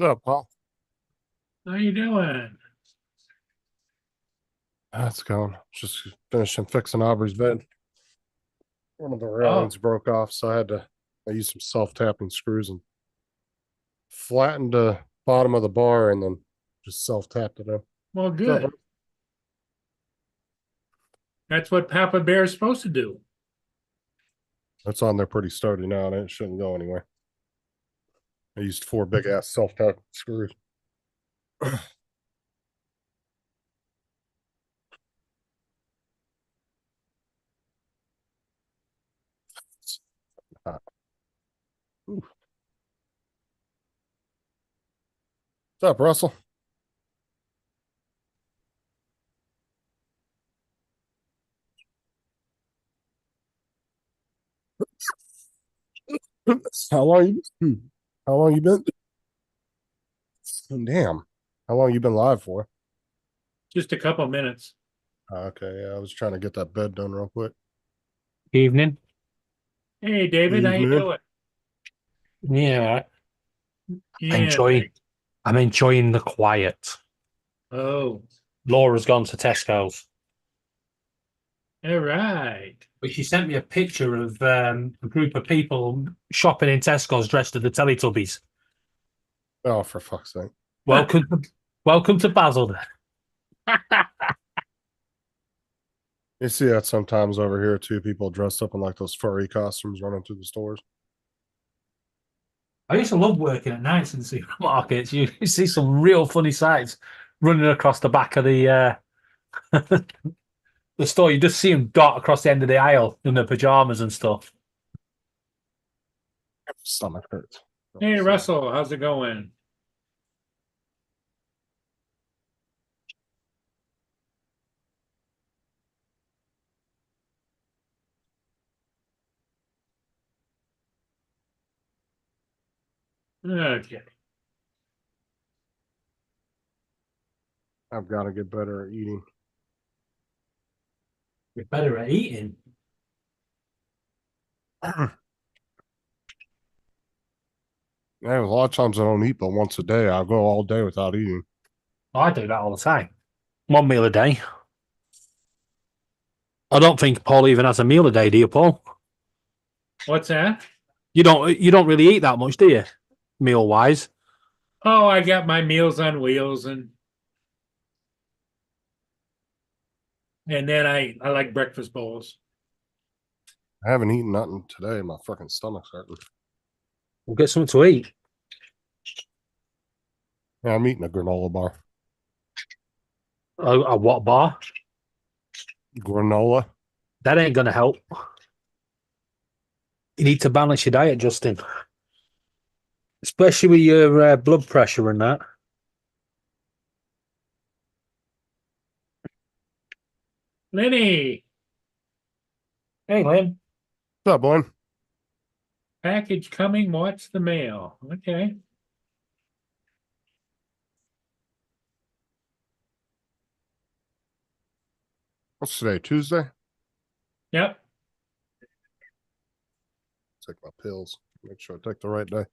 What's up, Paul? How you doing? That's going. Just finishing fixing Aubrey's bed. One of the Oh, railings broke off, so I used some self-tapping screws and flattened the bottom of the bar and then just self-tapped it in. well, What's up, bro? good. That's what Papa Bear's supposed to do. It's on there pretty sturdy now, and it shouldn't go anywhere. I used four big ass self-tapping screws. What's up, Russell? How long you? How long you been? Damn. How long you been live for? Just a couple minutes. Okay, yeah, I was trying to get that bed done real quick. Evening. Hey, David, how you Evening. doing? Yeah, Yeah. enjoying. I'm enjoying the quiet. Oh, Laura's gone to Tesco's, all right. but she sent me a picture of a group of people shopping in Tesco's dressed as the Teletubbies. Oh, for fuck's sake. Welcome, welcome to Basel. You see that sometimes over here too. People dressed up in like those furry costumes running through the stores. I used to love working at nights in the supermarkets. You see some real funny sights running across the back of the the store. You just see them dot across the end of the aisle in their pajamas and stuff. Stomach hurts. Hey, Russell, how's it going? Okay. I've got to get better at eating. You're better at eating. Yeah, a lot of times I don't eat, but once a day I'll go all day without eating. I do that all the time. One meal a day. I don't think Paul even has a meal a day, do you, Paul? What's that? You don't really eat that much, do you? Meal wise. Oh, I got my Meals on Wheels and then I like breakfast bowls. I haven't eaten nothing today. My fucking stomach's hurting. We'll get something to eat. Yeah, I'm eating a granola bar. A what bar? Granola? That ain't gonna help. You need to balance your diet, Justin. Especially with your blood pressure and that. Lenny, Hey, Lynn. What's up, boy? package coming. What's the mail? Okay. What's today? Tuesday? Yep. Take my pills. Make sure I take the right day.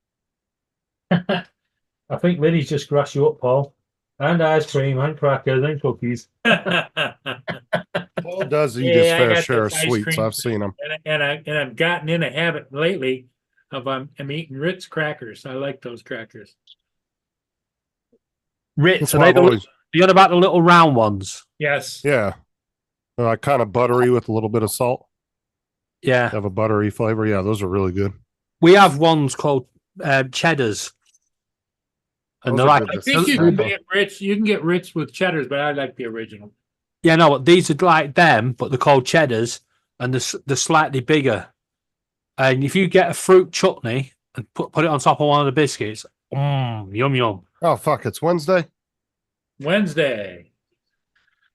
I think Liddy's just grassed you up, Paul. And ice cream and crackers and cookies. Paul does eat his Yeah, I fair got share this of ice sweets. cream I've seen him. and I've gotten in a habit lately of I'm eating Ritz crackers. I like those crackers. Ritz, That's are why they I've always, you on about the little round ones? Yes. yeah. Like kind of buttery with a little bit of salt. Yeah. Have a buttery flavor. Yeah, those are really good. We have ones called cheddars. And Those they're are like, good. I think Just you can simple. get Ritz. You can get Ritz with cheddars, but I like the original. yeah, no, these are like them, but they're called cheddars and they're slightly bigger. And if you get a fruit chutney and put it on top of one of the biscuits, yum, yum. Oh, fuck. It's Wednesday. Wednesday.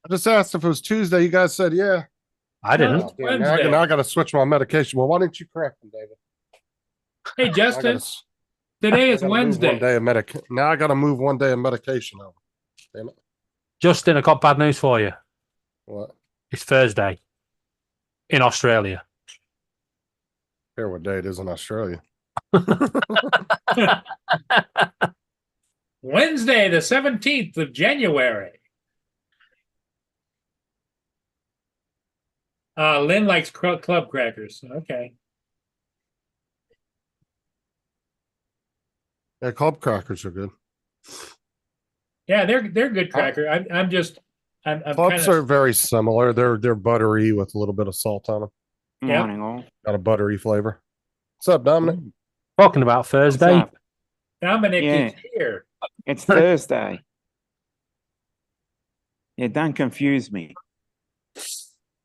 I just asked if it was Tuesday. You guys said, yeah. I No, didn't. it's Damn, now Wednesday. I got to switch my medication. Well, why didn't you correct me, David? Hey, I Justin, gotta, today I is gotta move one Wednesday. day of Now I got to move one day of medication over. Damn it. Justin, I got bad news for you. What? It's Thursday in Australia. Care what day it is in Australia. Wednesday, the 17th of January. Lynn likes club crackers. Okay. Yeah, club crackers are good. Yeah, they're good cracker. I'm kind Clubs are of very similar. They're buttery with a little bit of salt on them. Yep. Morning, all. Got a buttery flavor. What's up, Dominic? Talking about Thursday. What's up? Dominic Yeah. is here. It's Thursday. Yeah, don't confuse me.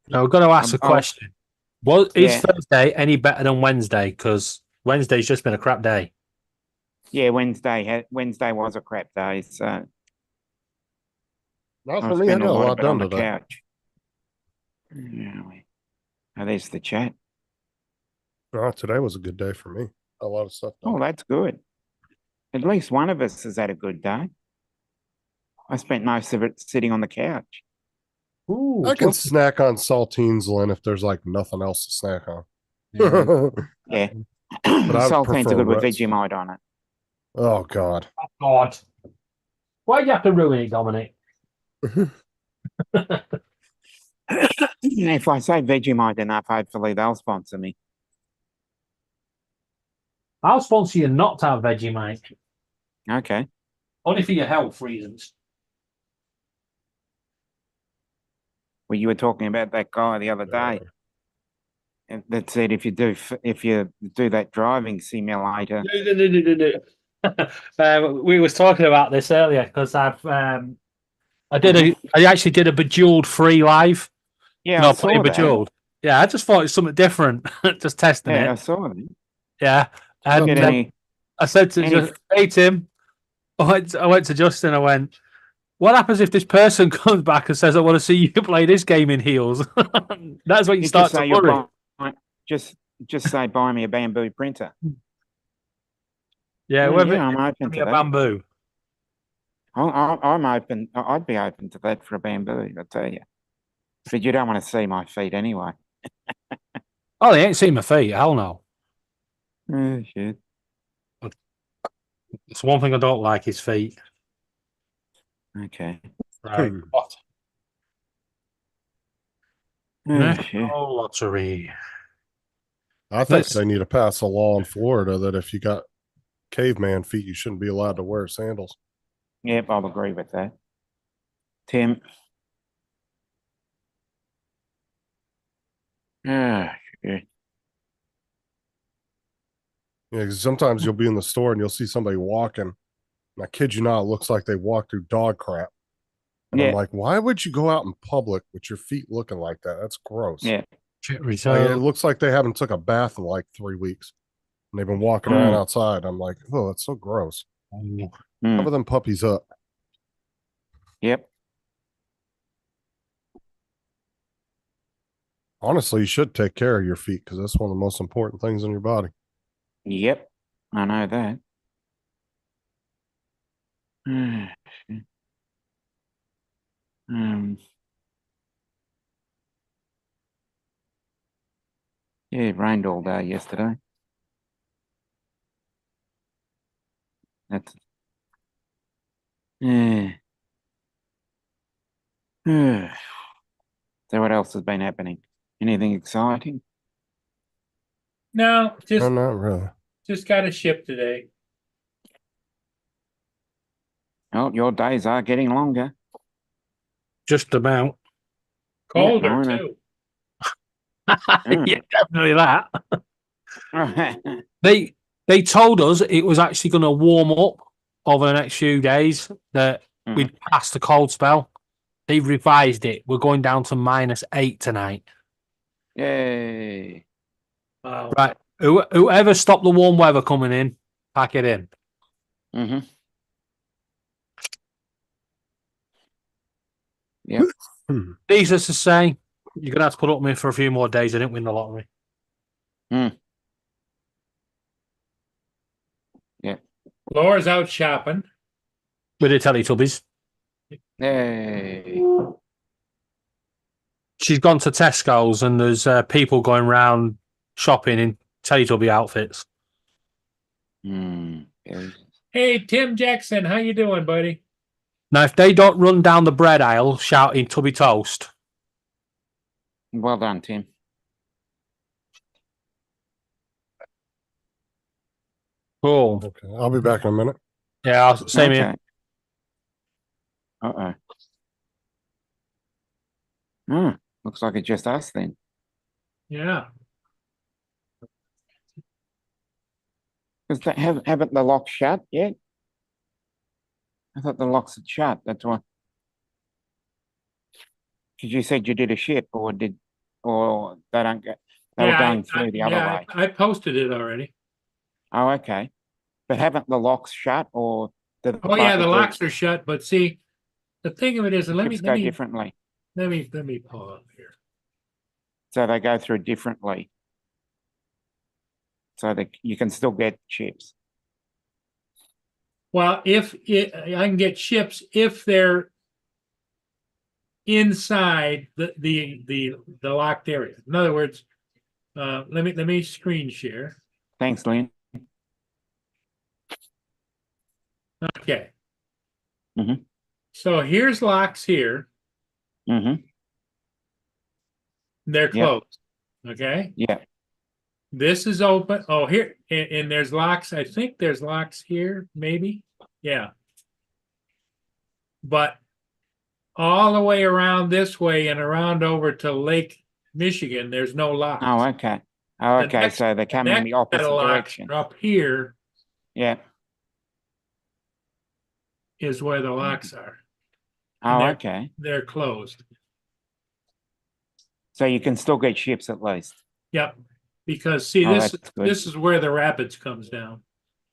Now we've got to ask a I'll- question. Is Yeah. Thursday any better than Wednesday? Because Wednesday's just been a crap day. Yeah, Wednesday was a crap day, so Not I for me. I spent a got a lot lot of it on done the today. couch. Yeah. Oh, there's the chat. Oh, today was a good day for me. A lot of stuff done. Oh, that's good. At least one of us has had a good day. I spent most of it sitting on the couch. Ooh, I can snack on saltines, Lynn, if there's like nothing else to snack on. Yeah. But I Saltines prefer are good with Ritz. Vegemite on it. Oh God. God. Why do you have to ruin it, Dominic? If I say Vegemite enough, hopefully they'll sponsor me. I'll sponsor you not to have Vegemite. Okay. Only for your health reasons. Well, you were talking about that guy the other day that said if you do that driving simulator. We was talking about this earlier because I actually did a Bejeweled free live. Yeah, No, I saw playing that. Bejeweled. Yeah, I just thought it was something different. Just testing Yeah, I it. saw that. Yeah. Did And any- I said to any- hey Tim, I went to Justin, I went, what happens if this person comes back and says, I want to see you play this game in heels? That's when you you start just say to you're worry. just say buy me a bamboo printer. Yeah, Yeah, whether I'm open me to a that. bamboo. I'm open. I'd be open to that for a bamboo. I tell you, but you don't want to see my feet anyway. Oh, they ain't seen my feet. Hell no. Oh, shit. It's one thing I don't like is feet. Okay. Right. Hmm. What? Oh, shit. National Lottery. I think Let's- they need to pass a law in Florida that if you got caveman feet, you shouldn't be allowed to wear sandals. Yep, I'll agree with that. Tim. Ah, shit. Yeah, 'cause sometimes you'll be in the store and you'll see somebody walking. And I kid you not, it looks like they walked through dog crap. And I'm Yeah. like, why would you go out in public with your feet looking like that? That's gross. Yeah. Shit Like, it reserve. looks like they haven't took a bath in like 3 weeks. And they've been walking around outside. I'm like, oh, that's so gross. Mm, Cover them puppies up. Yep. Honestly, you should take care of your feet because that's one of the most important things in your body. Yep. I know that. Ah, shit. Yeah, it rained all day yesterday. That's yeah. So what else has been happening? Anything exciting? No, No, not really. just got a ship today. Oh, your days are getting longer. Just about. Colder I know. too. Yeah, definitely that. Right. They told us it was actually going to warm up over the next few days, that we'd passed the cold spell. They've revised it. We're going down to -8 tonight. Yay. Wow. Right. Whoever stopped the warm weather coming in, pack it in. Mm-hmm. Yep. Needless to say, you're going to have to put up with me for a few more days. I didn't win the lottery. Laura's out shopping. With the Teletubbies. Yay. She's gone to Tesco's and there's people going around shopping in Teletubby outfits. Very- Hey, Hey, Tim Jackson, how you doing, buddy? Now, if they don't run down the bread aisle shouting "Tubby toast," Well done, Tim. cool. Okay, I'll be back in a minute. Yeah, same here. Okay. Uh-oh. Hmm. Looks like it's just us then. Yeah. Because they haven't the locks shut yet? I thought the locks had shut. That's why. Because you said you did a ship, or they don't get. They were Yeah, going through the other yeah, way. I posted it already. Oh, okay. But haven't the locks shut, or Oh yeah, the locks are shut, but see, the thing of it is, let me ships go differently? let me pull up here. So they go through differently. So that you can still get ships. Well, I can get ships if they're inside the locked area. In other words, let me screen share. Thanks, Lynn. Okay. Mhm. So here's locks here. Mm-hmm. They're Yep. closed. Okay. Yeah. This is open. Oh, here and there's locks. I think there's locks here, maybe. Yeah. But all the way around this way and around over to Lake Michigan, there's no locks. Oh, okay. Oh, The okay. next- So they come in the Next set opposite of locks direction. up here Yeah. is where the locks are. Oh, they're- okay. They're closed. So you can still get ships at least. Yep. Because see, Oh, this that's good. is where the rapids comes down.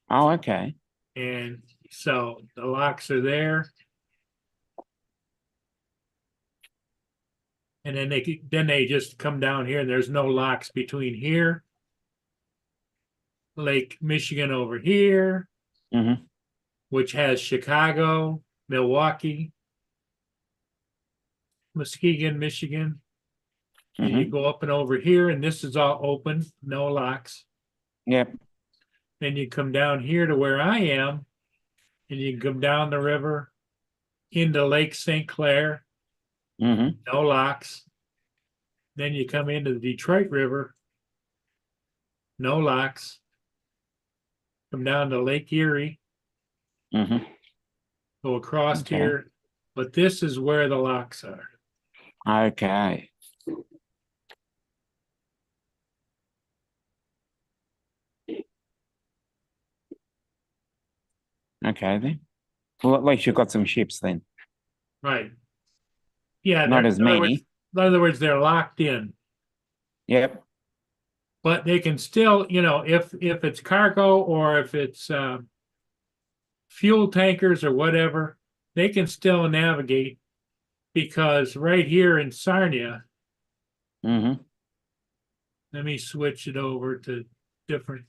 Oh, okay. And so the locks are there. And then they just come down here and there's no locks between here. Lake Michigan over here, Mm-hmm. which has Chicago, Milwaukee, Muskegon, Michigan. And you go up and over here, and this is all open, no locks. Yep. Then you come down here to where I am, and you can come down the river into Lake St. Clair, Mm-hmm. no locks. Then you come into the Detroit River, no locks. Come down to Lake Erie, Mm-hmm. go across Okay. here, but this is where the locks are. Okay. Okay then. Well, at least you've got some ships then. Right. Yeah. Not they're- as in other words- many. In other words, they're locked in, Yep. but they can still, if it's cargo or if it's fuel tankers or whatever, they can still navigate because right here in Sarnia, Mm-hmm. let me switch it over to different.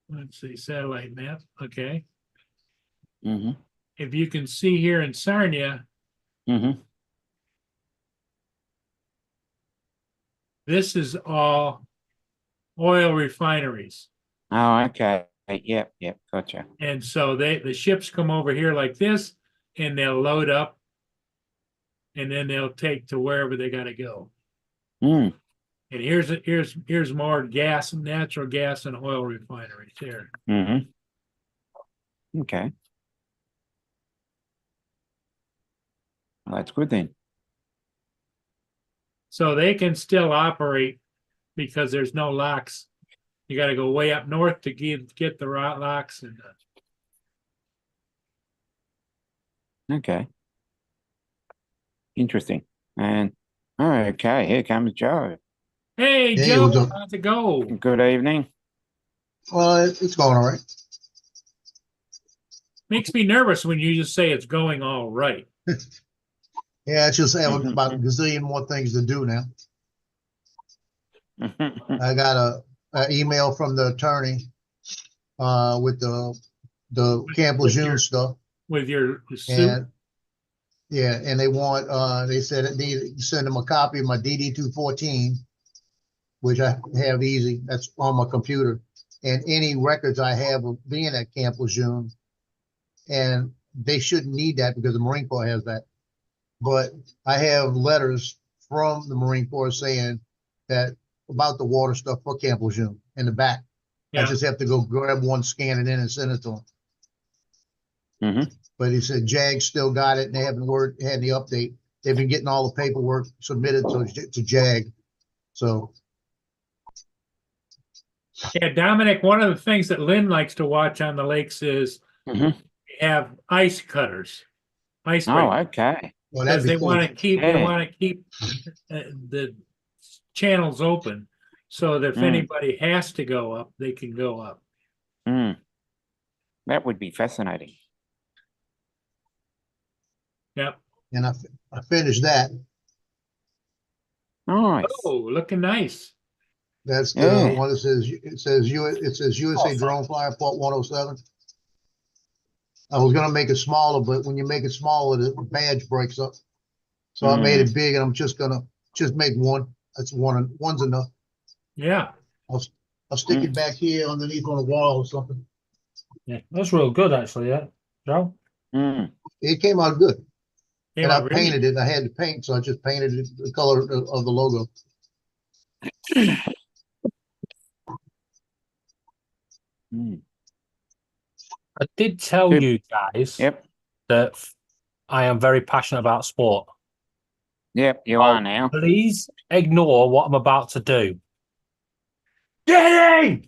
Let's see, satellite map. Okay. Mm-hmm. If you can see here in Sarnia, Mm-hmm. this is all oil refineries. Oh, okay. Yep. Yep. Gotcha. And so the ships come over here like this and they'll load up and then they'll take to wherever they got to go. Mm. And here's more gas, natural gas and oil refineries here. Mm-hmm. Okay. Well, that's good then. So they can still operate because there's no locks. You got to go way up north to get the locks. And Okay. Interesting. And okay, here comes Joe. hey, Hey, Joe, what's up? how's it go? Good evening. Well, it's going all right. Makes me nervous when you just say it's going all right. Yeah, it's just I have about a gazillion more things to do now. I got a email from the attorney with the Camp Lejeune stuff, With your suit. and yeah, and they want they said it need send them a copy of my DD 214, which I have easy. That's on my computer, and any records I have of being at Camp Lejeune. And they shouldn't need that because the Marine Corps has that. But I have letters from the Marine Corps saying that about the water stuff for Camp Lejeune in the back. I Yeah. just have to go grab one, scan it in and send it to them. Mhm. But he said JAG still got it and they haven't had the update. They've been getting all the paperwork submitted to JAG. So Yeah, Dominic, one of the things that Lynn likes to watch on the lakes is Mhm. have ice cutters. Ice Oh, breakers. okay. well, that'd Because be they cool. want to keep, Yeah. the channels open so that if Mm. anybody has to go up, they can go up. Mm. That would be fascinating. Yep. And I finished that. Nice. Oh, looking nice. That's the Yeah. one that says, it says USA Drone Flyer Part 107. I was gonna make it smaller, but when you make it smaller, the badge breaks up. So I made it big and I'm just gonna make one. That's one's enough. Yeah. I'll stick it back here underneath on the wall or something. Yeah, that's real good actually. Yeah, Joe. Mm. It came out good. Came And I out really- painted it. I had to paint, so I just painted it the color of the logo. Mm. I did tell Yep. you guys Yep. that I am very passionate about sport. Yep. You Oh. are now. Please ignore what I'm about to do. Get in!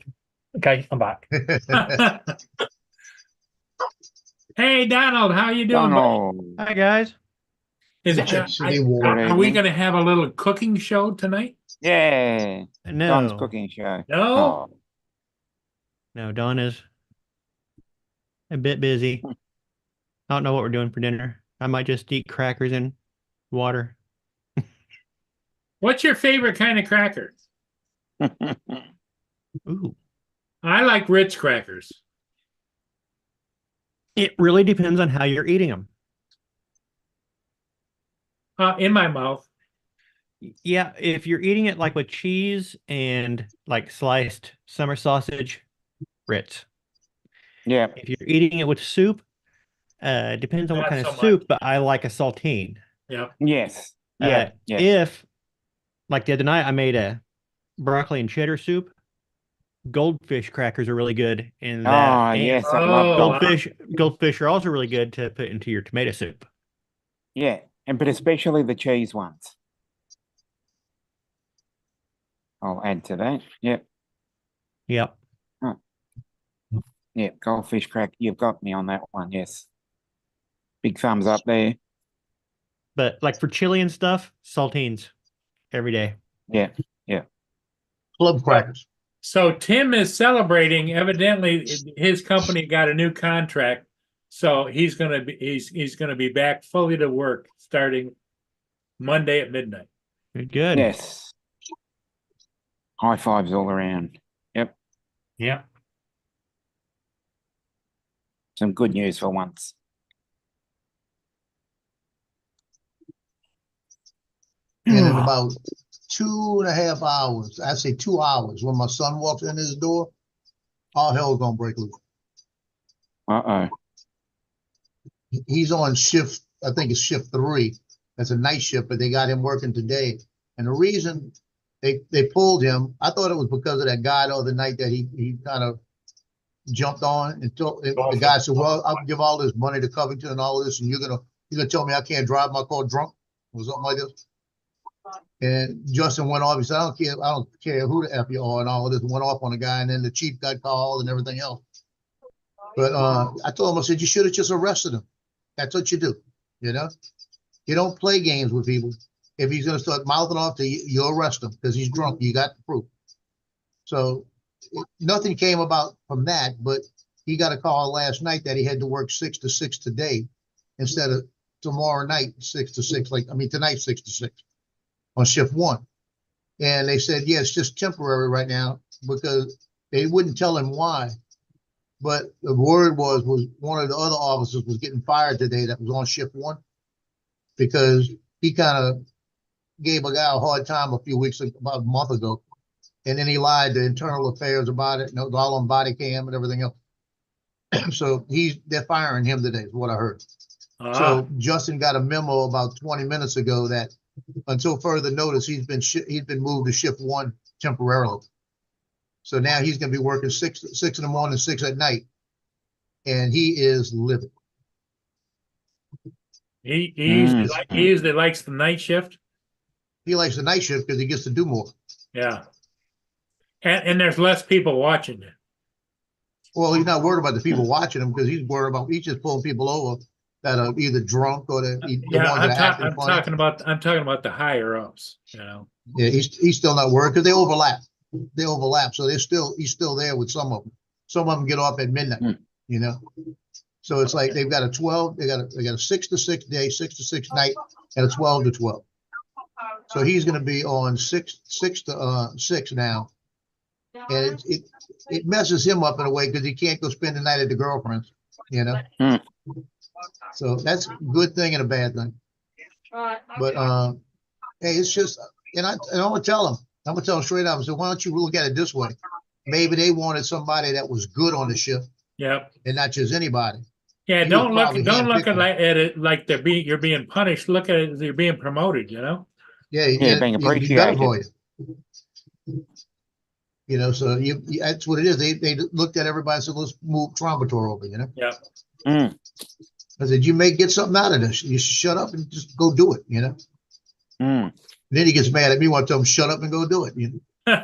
Okay, I'm back. Hey, Donald, how you doing? buddy? Donald. Hi guys. Is The it, Chip City War. are we going to have a little cooking show tonight? Yeah. Don's No, cooking show. No. Oh. no, Dawn is a bit busy. I don't know what we're doing for dinner. I might just eat crackers and water. What's your favorite kind of cracker? Ooh, I like Ritz crackers. it really depends on how you're eating them. In my mouth. Yeah, if you're eating it like with cheese and like sliced summer sausage, Ritz. Yeah. If you're eating it with soup, depends on what Not kind so of much. soup, but I like a saltine. Yep. Yes. Yeah. Yeah. If, like the other night, I made a broccoli and cheddar soup. Goldfish crackers are really good in that. Oh, and yes. I Oh, love wow. gold. Goldfish are also really good to put into your tomato soup. Yeah. But especially the cheese ones. I'll add to that. Yep. Yep. Yeah. Goldfish crack. You've got me on that one. Yes. Big thumbs up there. But like for chili and stuff, saltines every day. Yeah. Club crackers. So Tim is celebrating. Evidently, his company got a new contract, so he's gonna be back fully to work starting Monday at midnight. Good. Yes. High fives all around. Yep. Yeah. Some good news for once. And in about 2.5 hours, I say 2 hours, when my son walks in his door, all hell's gonna break loose. Uh-oh. He's on shift, I think it's shift 3. That's a night shift, but they got him working today. And the reason they pulled him, I thought it was because of that guy the other night that he kind of jumped on and told the guy said, well, I'll give all this money to Covington and all of this, and you're gonna tell me I can't drive my car drunk or something like this. And Justin went off. He said, I don't care who the F you are and all of this, went off on the guy, and then the chief got called and everything else. But I told him, I said, you should have just arrested him. That's what you do, you know? You don't play games with people. If he's gonna start mouthing off to you, you arrest him because he's drunk. You got the proof. So nothing came about from that, but he got a call last night that he had to work 6 to 6 today instead of tomorrow night 6 to 6. Tonight 6 to 6 on shift 1. And they said, yeah, it's just temporary right now because they wouldn't tell him why. But the word was one of the other officers was getting fired today that was on shift 1 because he kind of gave a guy a hard time about a month ago. And then he lied to internal affairs about it, and it was all on body cam and everything else. So they're firing him today, is what I heard. Ah, So Justin got a memo about 20 minutes ago that until further notice, he's been moved to shift 1 temporarily. So now he's going to be working 6 in the morning, 6 at night, and he is livid. he Mm. usually likes the night shift. He likes the night shift because he gets to do more. Yeah. And there's less people watching it. Well, he's not worried about the people watching him because he's just pulling people over that are either drunk or the Yeah, ones that are acting I'm funny. talking about the higher ups, you know. Yeah, he's still not worried because they overlap. So he's still there with some of them. Some of them get off at midnight, you know. So it's like they've got they got a 6 to 6 day, 6 to 6 night, and a 12 to 12. So he's going to be on 6 to 6 now, and it messes him up in a way because he can't go spend the night at the girlfriend's, you know. So that's a good thing and a bad thing. But hey, it's just, and I'm gonna tell him straight up. So why don't you look at it this way? Maybe they wanted somebody that was good on the shift, Yep. and not just anybody. Yeah, He don't was look probably at it like you're being punished. Look at it as you're being promoted, you know? Yeah, being he's better appreciated. for you. You know, so that's what it is. They looked at everybody and said, let's move Trombator over, you know? Yeah. Mm. I said, you may get something out of this. You should shut up and just go do it, you know? Mm. And then he gets mad at me when I tell him, shut up and go do it. You know?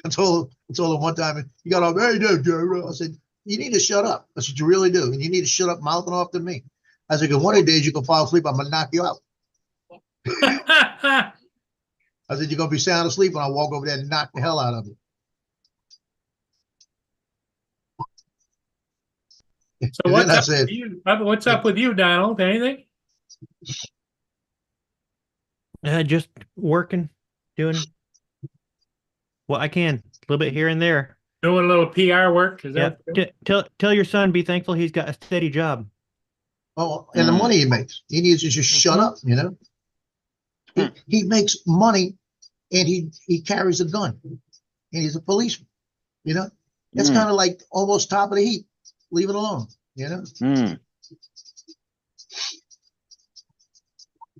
I told him one time, he got off, hey, I said, you need to shut up. I said, you really do. And you need to shut up mouthing off to me. I said, because one of the days you can fall asleep, I'm going to knock you out. I said, you're going to be sound asleep when I walk over there and knock the hell out of you. So what's up with you, Donald? Anything? Just working, doing what I can, a little bit here and there. Doing a little PR work? Is Yeah. that Tell your son be thankful he's got a steady job. Oh, and the money he makes, he needs to just shut up, you know? He makes money and he carries a gun and he's a policeman, you know? It's kind of like almost top of the heap. Leave it alone, you know?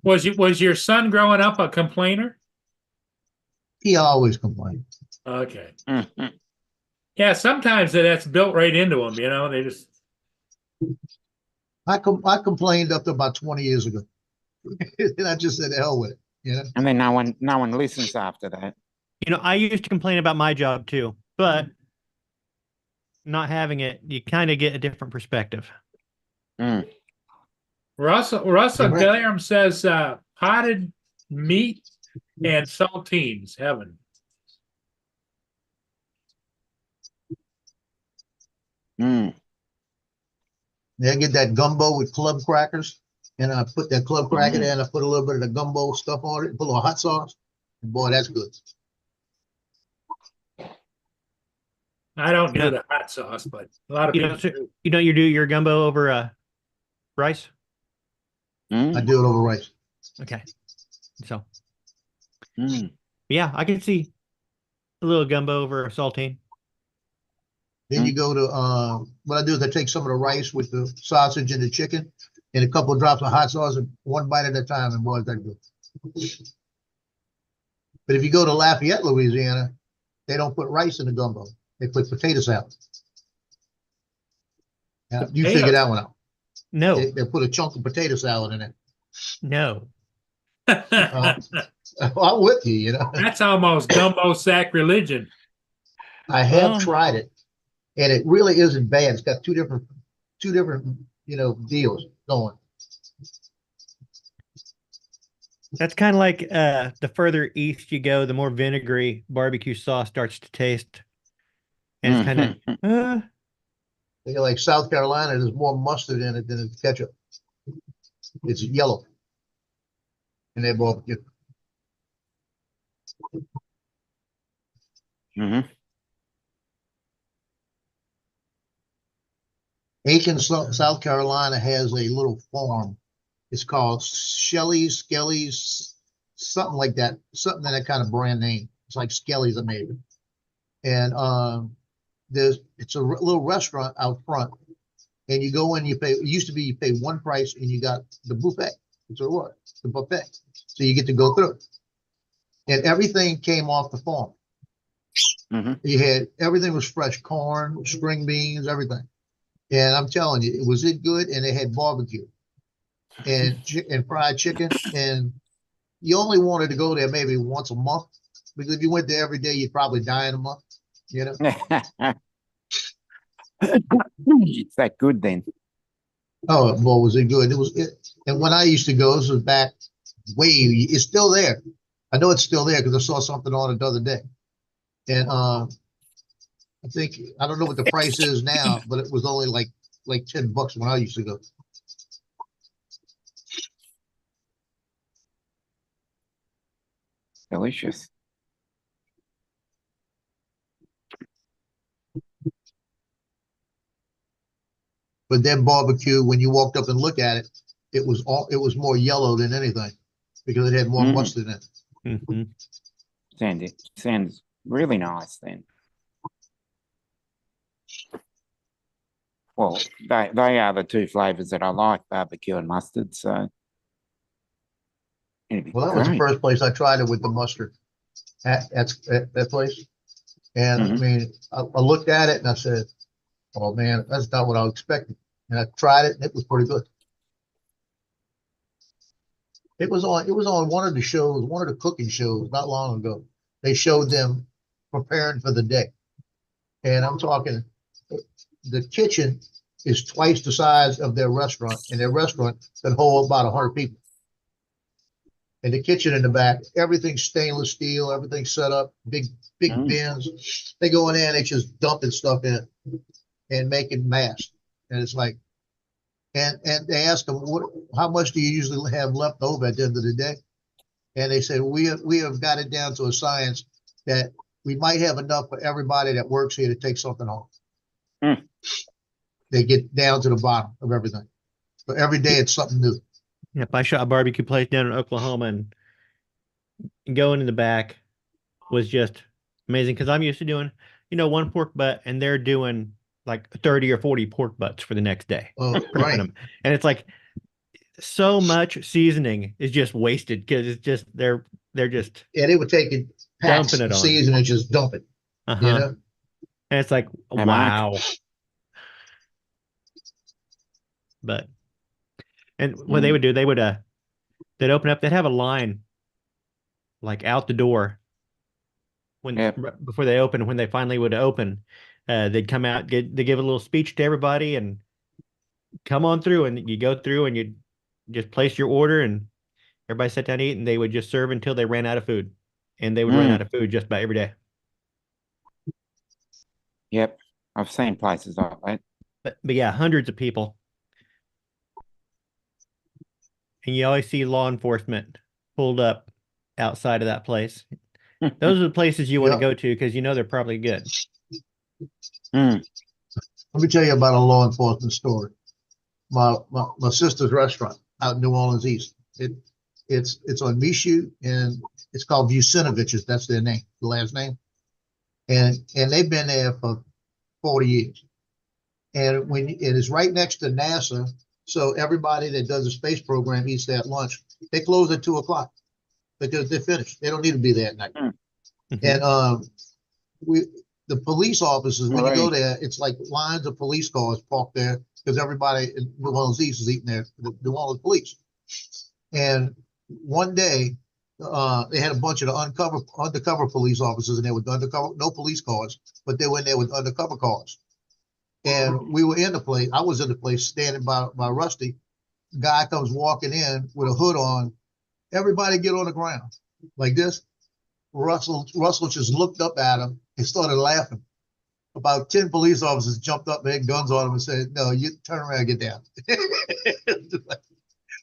Was your son growing up a complainer? He always complains. Okay. Yeah, sometimes that's built right into them, you know, they just. I complained up to about 20 years ago. And I just said, the hell with it, you know? And then no one listens after that. You know, I used to complain about my job too, but not having it, you kind of get a different perspective. Russell Graham says potted meat and saltines, heaven. Yeah, I get that gumbo with club crackers, and I put that club cracker there, and I put a little bit of the gumbo stuff on it, put a little hot sauce, and boy, that's good. I don't do the hot sauce, but a lot of people do. You do your gumbo over rice? I do it over rice. Okay. So yeah, I can see a little gumbo over a saltine. Then you go to what I do is I take some of the rice with the sausage and the chicken and a couple of drops of hot sauce and one bite at a time, and boy, is that good. But if you go to Lafayette, Louisiana, they don't put rice in the gumbo. They put potato salad. Now, you figure that one out. No. They put a chunk of potato salad in it. No. I'm with you, you know. That's almost gumbo sacrilegion. I have tried it, and it really isn't bad. It's got two different, deals going. That's kind of like the further east you go, the more vinegary barbecue sauce starts to taste. And it's kind of like South Carolina, there's more mustard in it than ketchup. It's yellow. And they're barbecue. Aiken, South Carolina has a little farm. It's called Skelly's something like that, something in that kind of brand name. It's like Skelly's or maybe. And it's a little restaurant out front, and you go in, you pay. It used to be you pay one price and you got the buffet. It's a what? The buffet. So you get to go through, and everything came off the farm. Mhm. You had everything was fresh corn, string beans, everything. And I'm telling you, it was it good, and they had barbecue and fried chicken. And you only wanted to go there maybe once a month, because if you went there every day, you'd probably die in a month. You know. It's that good then. Oh, boy, was it good? It was it. And when I used to go, this was back way. It's still there. I know it's still there because I saw something on it the other day. And I think I don't know what the price is now, but it was only like $10 when I used to go. Delicious. But then barbecue, when you walked up and looked at it, it was more yellow than anything because it had more mustard in it. Mhm. Sounds really nice then. Well, they are the two flavors that I like, barbecue and mustard. So it'd be Well, that was the great. first place I tried it with the mustard at that place. And I Mhm. mean, I looked at it and I said, "Oh man, that's not what I expected." And I tried it and it was pretty good. It was on one of the shows, one of the cooking shows not long ago. They showed them preparing for the day. And I'm talking, the kitchen is twice the size of their restaurant, and their restaurant can hold about 100 people. And the kitchen in the back, everything's stainless steel, everything's set up, big bins. They go in there and they just dumping stuff in and making mass. And it's like, and they ask them, how much do you usually have left over at the end of the day? And they said, we have got it down to a science that we might have enough for everybody that works here to take something home. They get down to the bottom of everything. But every day it's something new. Yep, I shot a barbecue place down in Oklahoma, and going in the back was just amazing because I'm used to doing, one pork butt, and they're doing like 30 or 40 pork butts for the next day, prepping Right. them. And it's like so much seasoning is just wasted because it's just they're just Yeah, they would take it, packs dumping it of on. season and just dump it. You Uh-huh. know? And it's like, Hey, Mark. wow. But and what they would do, they'd open up, they'd have a line like out the door when Yep. before they open. When they finally would open, they'd come out, they give a little speech to everybody and come on through, and you go through and you just place your order, and everybody sat down to eat, and they would just serve until they ran out of food, and they would run out of food just about every day. Yep. I've seen places like that. But yeah, hundreds of people, and you always see law enforcement pulled up outside of that place. Those are the places you want to Yeah. go to because they're probably good. Let me tell you about a law enforcement story. My sister's restaurant out in New Orleans East. It's on Michoud, and it's called Vucinovich's. That's their name, the last name. And they've been there for 40 years. And it is right next to NASA, so everybody that does a space program eats there at lunch. They close at 2:00 because they're finished. They don't need to be there at night. And the police officers, when you go there, it's like lines of police cars parked there because everybody in New Orleans East is eating there, the New Orleans police. And one day, they had a bunch of the undercover police officers, and they were undercover, no police cars, but they were in there with undercover cars. And we were in the place. I was in the place standing by Rusty. The guy comes walking in with a hood on. Everybody get on the ground like this. Russell just looked up at him and started laughing. About 10 police officers jumped up and had guns on him and said, "No, you turn around and get down."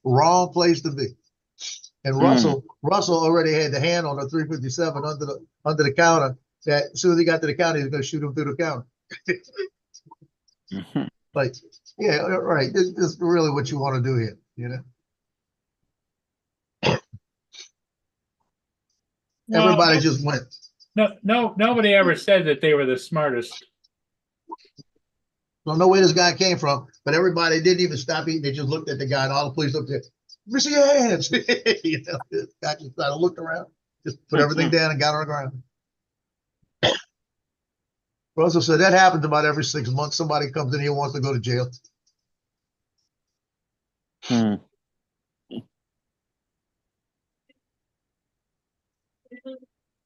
Wrong place to be. And Russell already had the hand on the 357 under the counter. That as soon as he got to the counter, he was going to shoot him through the counter. Like, yeah, right. This is really what you want to do here, Everybody just went. Nobody ever said that they were the smartest. Don't know where this guy came from, but everybody didn't even stop eating. They just looked at the guy, and all the police looked at, "Miss your hands." You know, this guy just kind of looked around, just put everything down and got on the ground. Russell said that happens about every 6 months. Somebody comes in here and wants to go to jail. Hmm.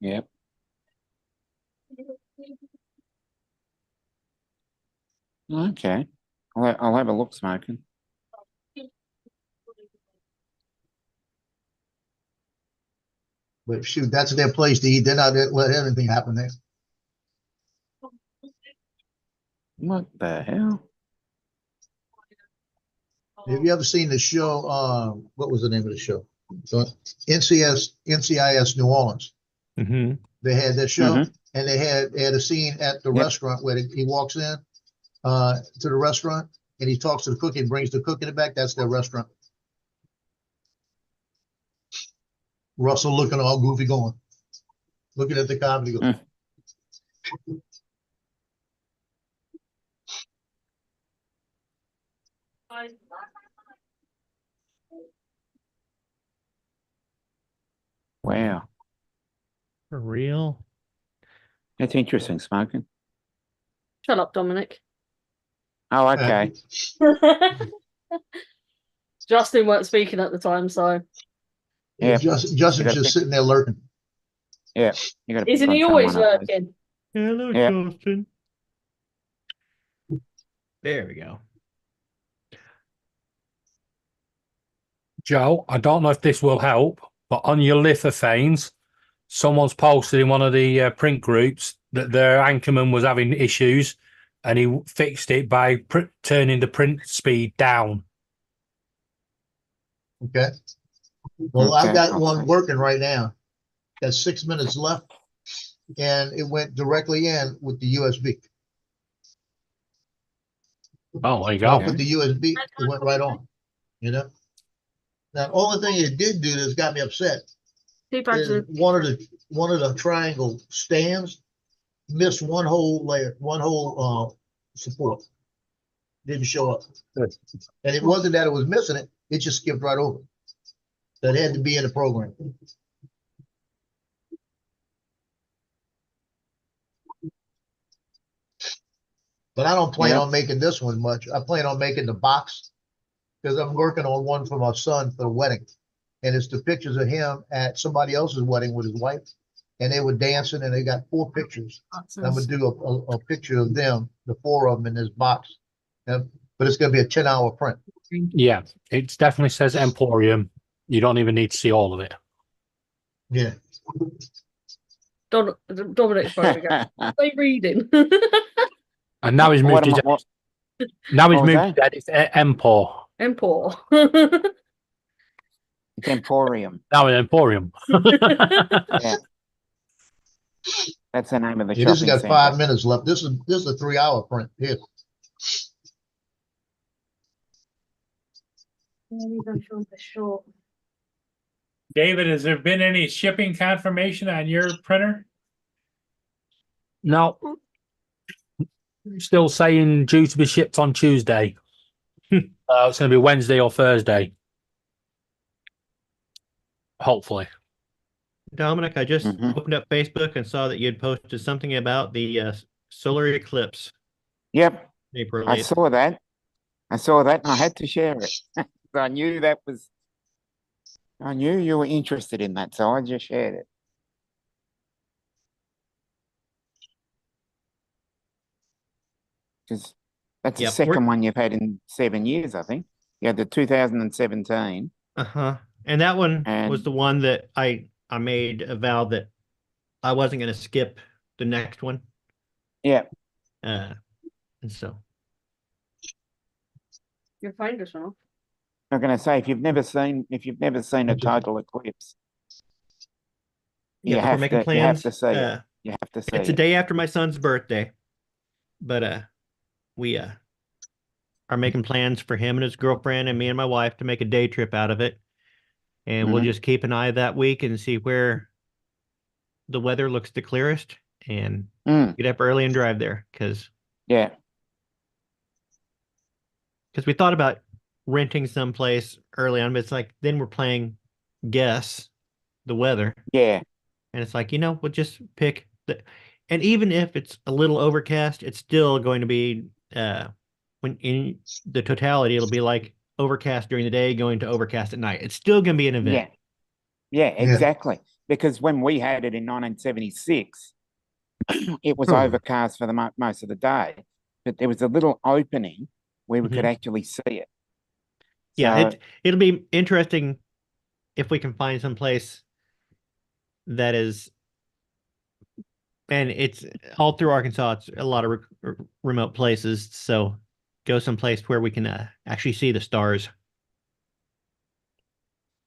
Yep. Okay. I'll have a look, Smoking. But shoot, that's their place to eat. They're not gonna let anything happen there. What the hell? Have you ever seen the show? What was the name of the show? NCIS New Orleans. Mm-hmm. They had that show, Mhm. and they had a scene at the Yep. restaurant where he walks in to the restaurant and he talks to the cook and brings the cook in the back. That's their restaurant. Russell looking all goofy, going, looking at the comedy. Goes, Wow. For real? That's interesting, Smoking. Shut up, Dominic. Oh, okay. Justin weren't speaking at the time, so Yeah. Justin's You gotta just pick- sitting there lurking. You gotta pick isn't on he always someone else. lurking? Hello, Yeah. Justin. There we go. Joe, I don't know if this will help, but on your lithophanes, someone's posted in one of the print groups that their anchorman was having issues and he fixed it by turning the print speed down. Okay. Well, I've Okay, got one okay. working right now. Got 6 minutes left, and it went directly in with the USB. Oh, there you I'll go. put the USB, it went right on, you know? Now, only thing it did do that's got me upset Two bags is of one of the triangle stands missed one whole layer, one whole support. Didn't show up. Good. And it wasn't that it was missing it, it just skipped right over. That had to be in the program. But I don't plan Yeah. on making this one much. I plan on making the box because I'm working on one for my son for the wedding. And it's the pictures of him at somebody else's wedding with his wife. And they were dancing and they got 4 pictures. I'm gonna do a picture of them, the 4 of them in this box. But it's gonna be a 10-hour print. Yeah, it definitely says Emporium. You don't even need to see all of it. Yeah. Dominic's phone again. What are they reading? And now he's moved his What now he's what was moved his edit to Empor. Empor. It's Emporium. Now in Emporium. Yeah. That's the name of the Yeah, this has shopping got centre. 5 minutes left. This is a 3-hour print here. David, has there been any shipping confirmation on your printer? No. Still saying due to be shipped on Tuesday. It's going to be Wednesday or Thursday. Hopefully. Dominic, I just Mhm. opened up Facebook and saw that you had posted something about the solar eclipse Yep, April I 8th. saw that. And I had to share it. So I knew you were interested in that, so I just shared it. Because that's the Yep, second one you've had in 7 years, I think. You had the 2017. Uh-huh. And that one was And- the one that I made a vow that I wasn't going to skip the next one. Yeah, And so, Your phone just went off. I'm going to say if you've never seen a total eclipse, you yeah, we're have making to you have plans. to see it. You have to see It's a it. day after my son's birthday, but we are making plans for him and his girlfriend and me and my wife to make a day trip out of it, and we'll Mhm. just keep an eye that week and see where the weather looks the clearest, and Mm, get up early and drive there because yeah. we thought about renting someplace early on, but it's like then we're playing guess the weather, Yeah. and it's like we'll just pick the, and even if it's a little overcast, it's still going to be when in the totality, it'll be like overcast during the day, going to overcast at night. It's still going to be an event. Yeah, exactly. Because when we had it in 1976, it was overcast for the most of the day, but there was a little opening where we could actually see it. Yeah, So, it'll be interesting if we can find some place that is, and it's all through Arkansas. It's a lot of remote places, so go someplace where we can actually see the stars.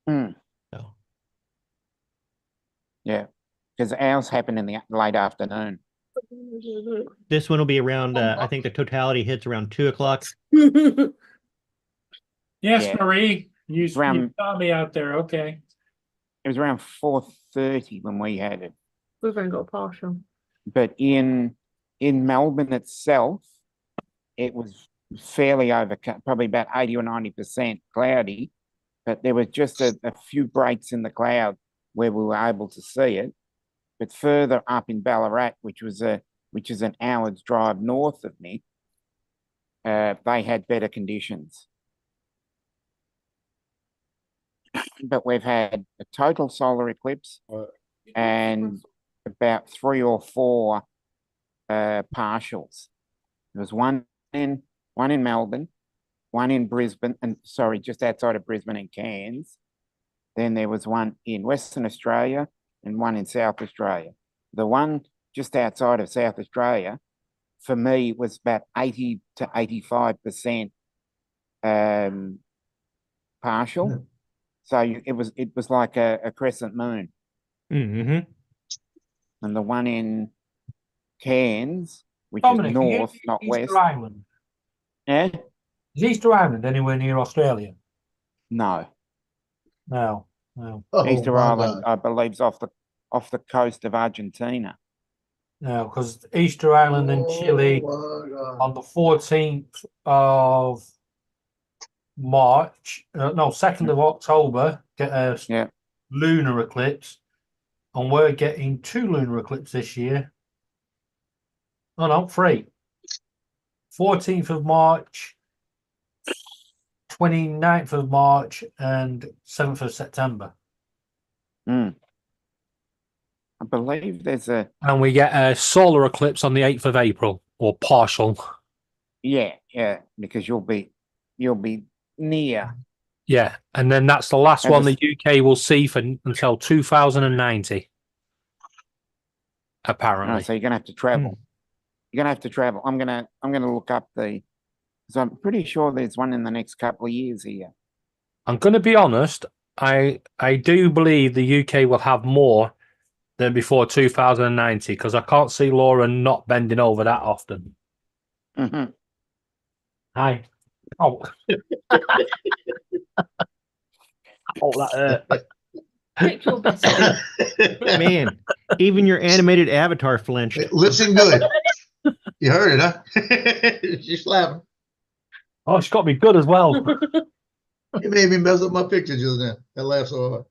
mm, So yeah, because ours happened in the late afternoon. this one will be around. I think the totality hits around 2:00. Yes, Yeah. Marie, you Around- saw me out there. Okay. It was around 4:30 when we had it. We've only got partial. But in Melbourne itself, it was fairly overcast, probably about 80 or 90% cloudy, but there was just a few breaks in the cloud where we were able to see it. But further up in Ballarat, which is an hour's drive north of me, they had better conditions. But we've had a total solar eclipse and about 3 or 4 partials. There was one in Melbourne, one in Brisbane, and sorry, just outside of Brisbane in Cairns. Then there was one in Western Australia and one in South Australia. The one just outside of South Australia, for me, was about 80 to 85% partial. So it was like a crescent moon. Mm-hmm. And the one in Cairns, which Dominic, is are you north, not Easter west. Island. Eh? Is Easter Island anywhere near Australia? No. No, no, Oh, Easter my Island, God. I believe, is off the coast of Argentina. no, because Easter Island and Chile Oh, my God. on the 14th of March, no, 2nd of October, get a Yeah. lunar eclipse, and we're getting 2 lunar eclipses this year. Oh no, 3. 14th of March, 29th of March, and 7th of September. I believe there's And we get a solar eclipse on the 8th of April, or partial. yeah, because you'll be near. Yeah, and then that's the last As one a- the UK will see for until 2090. Oh, Apparently. so you're gonna have to travel. You're gonna have to travel. I'm gonna look up because I'm pretty sure there's one in the next couple of years here. I'm going to be honest. I do believe the UK will have more than before 2090 because I can't see Laura not bending over that often. Mhm. Hi. Oh. Oh, that hurt. Take your biscuit. Man, even your animated avatar flinched. Listen good. You heard it, huh? She's laughing. Oh, it's got to be good as well. It made me mess up my picture just now. That laughed so hard.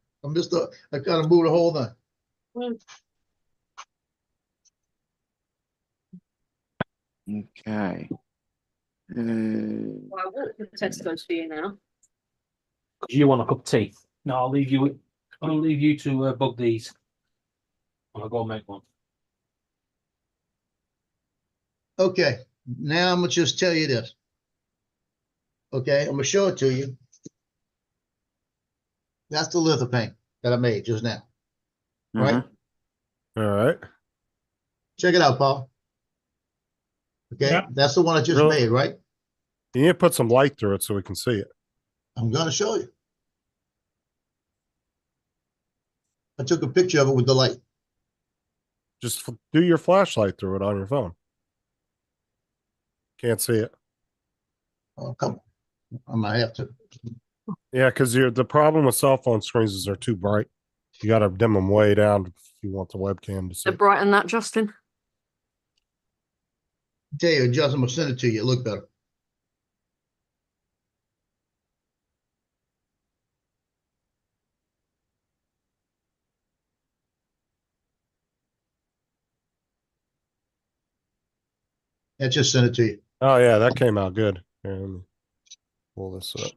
I kind of moved the whole thing. Okay. Well, I walk to Tesco's for you now. You want a cup of tea? No, I'll leave you to bug these. I'll go make one. Okay, now I'm gonna just tell you this. Okay, I'm gonna show it to you. That's the litho paint that I made just now. Right? Mhm. All right. Check it out, Paul. Okay, Yeah. that's the one I just Really? made, right? You need to put some light through it so we can see it. I'm gonna show you. I took a picture of it with the light. Just do your flashlight through it on your phone. Can't see it. Oh, come on. I might have to. Yeah, because the problem with cell phone screens is they're too bright. You got to dim them way down if you want the webcam to see. To brighten that, Justin. Tell you, Justin will send it to you. It look better. I just sent it to you. Oh yeah, that came out good. Here, let me pull this up.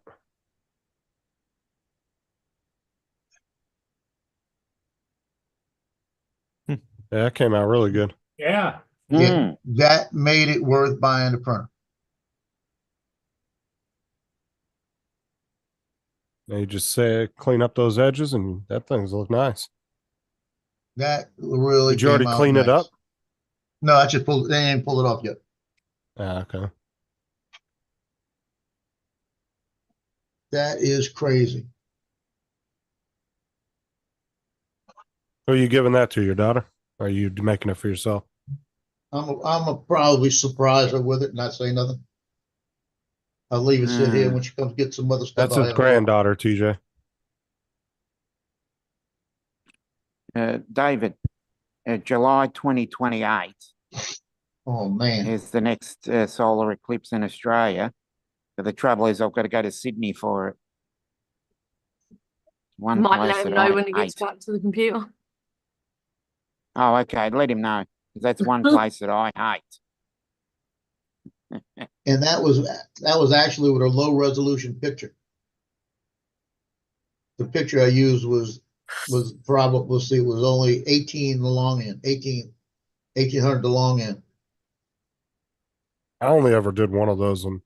Hmm. Yeah, that came out really good. Yeah. Yeah, that made it worth buying the printer. Now you just say clean up those edges, and that thing's look nice. That really Did you already came out clean it nice. up? No, I just pulled. They ain't pulled it off yet. Ah, okay. That is crazy. Who are you giving that to? Your daughter? Or are you making it for yourself? I'm a probably surprise her with it and not say nothing. I'll leave it sit here when she comes get some other stuff. That's I'll his have her- granddaughter, TJ. David, July 2028 Oh man, is the next solar eclipse in Australia. But the trouble is, I've got to go to Sydney for it. One Might place let him that know I when he gets hate. back to the computer. Oh, okay. Let him know. 'Cause that's one place that I hate. and that was actually with a low resolution picture. The picture I used was probably, we'll see, it was only 18 the long end, 1800 the long end. I only ever did one of those, and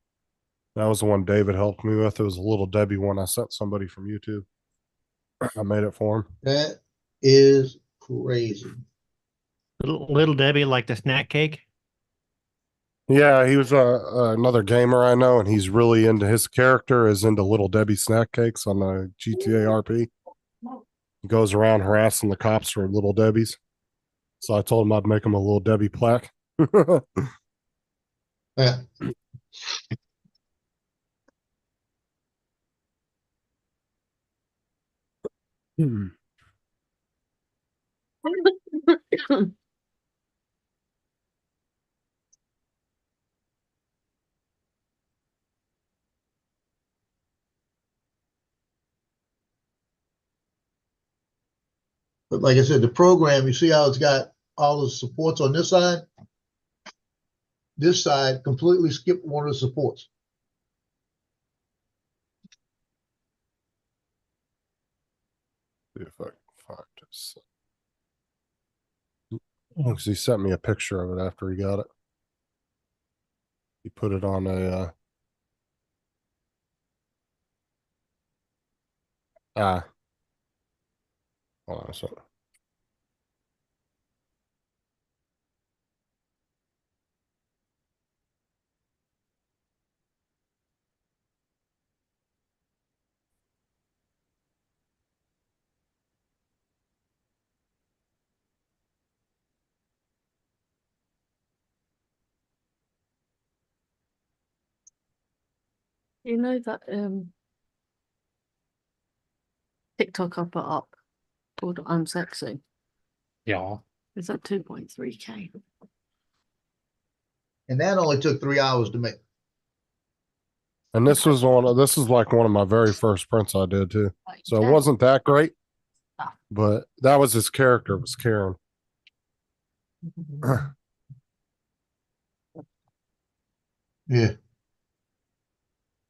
that was the one David helped me with. It was a Little Debbie one I sent somebody from YouTube. I made it for him. That is crazy. Little Debbie like the snack cake. Yeah, he was another gamer I know, and he's really into his character is into Little Debbie snack cakes on the GTA RP. He goes around harassing the cops for Little Debbie's. So I told him I'd make him a Little Debbie plaque. Yeah. But like I said, the program, you see how it's got all the supports on this side? This side completely skipped one of the supports. See if I can find this. Because he sent me a picture of it after he got it. He put it on a hold on a second. You know that TikTok I put up called I'm Sexy? Yeah. Is that 2.3K? And that only took 3 hours to make. And this was like one of my very first prints I did too. So it wasn't that great, but that was his character, was Karen. Yeah.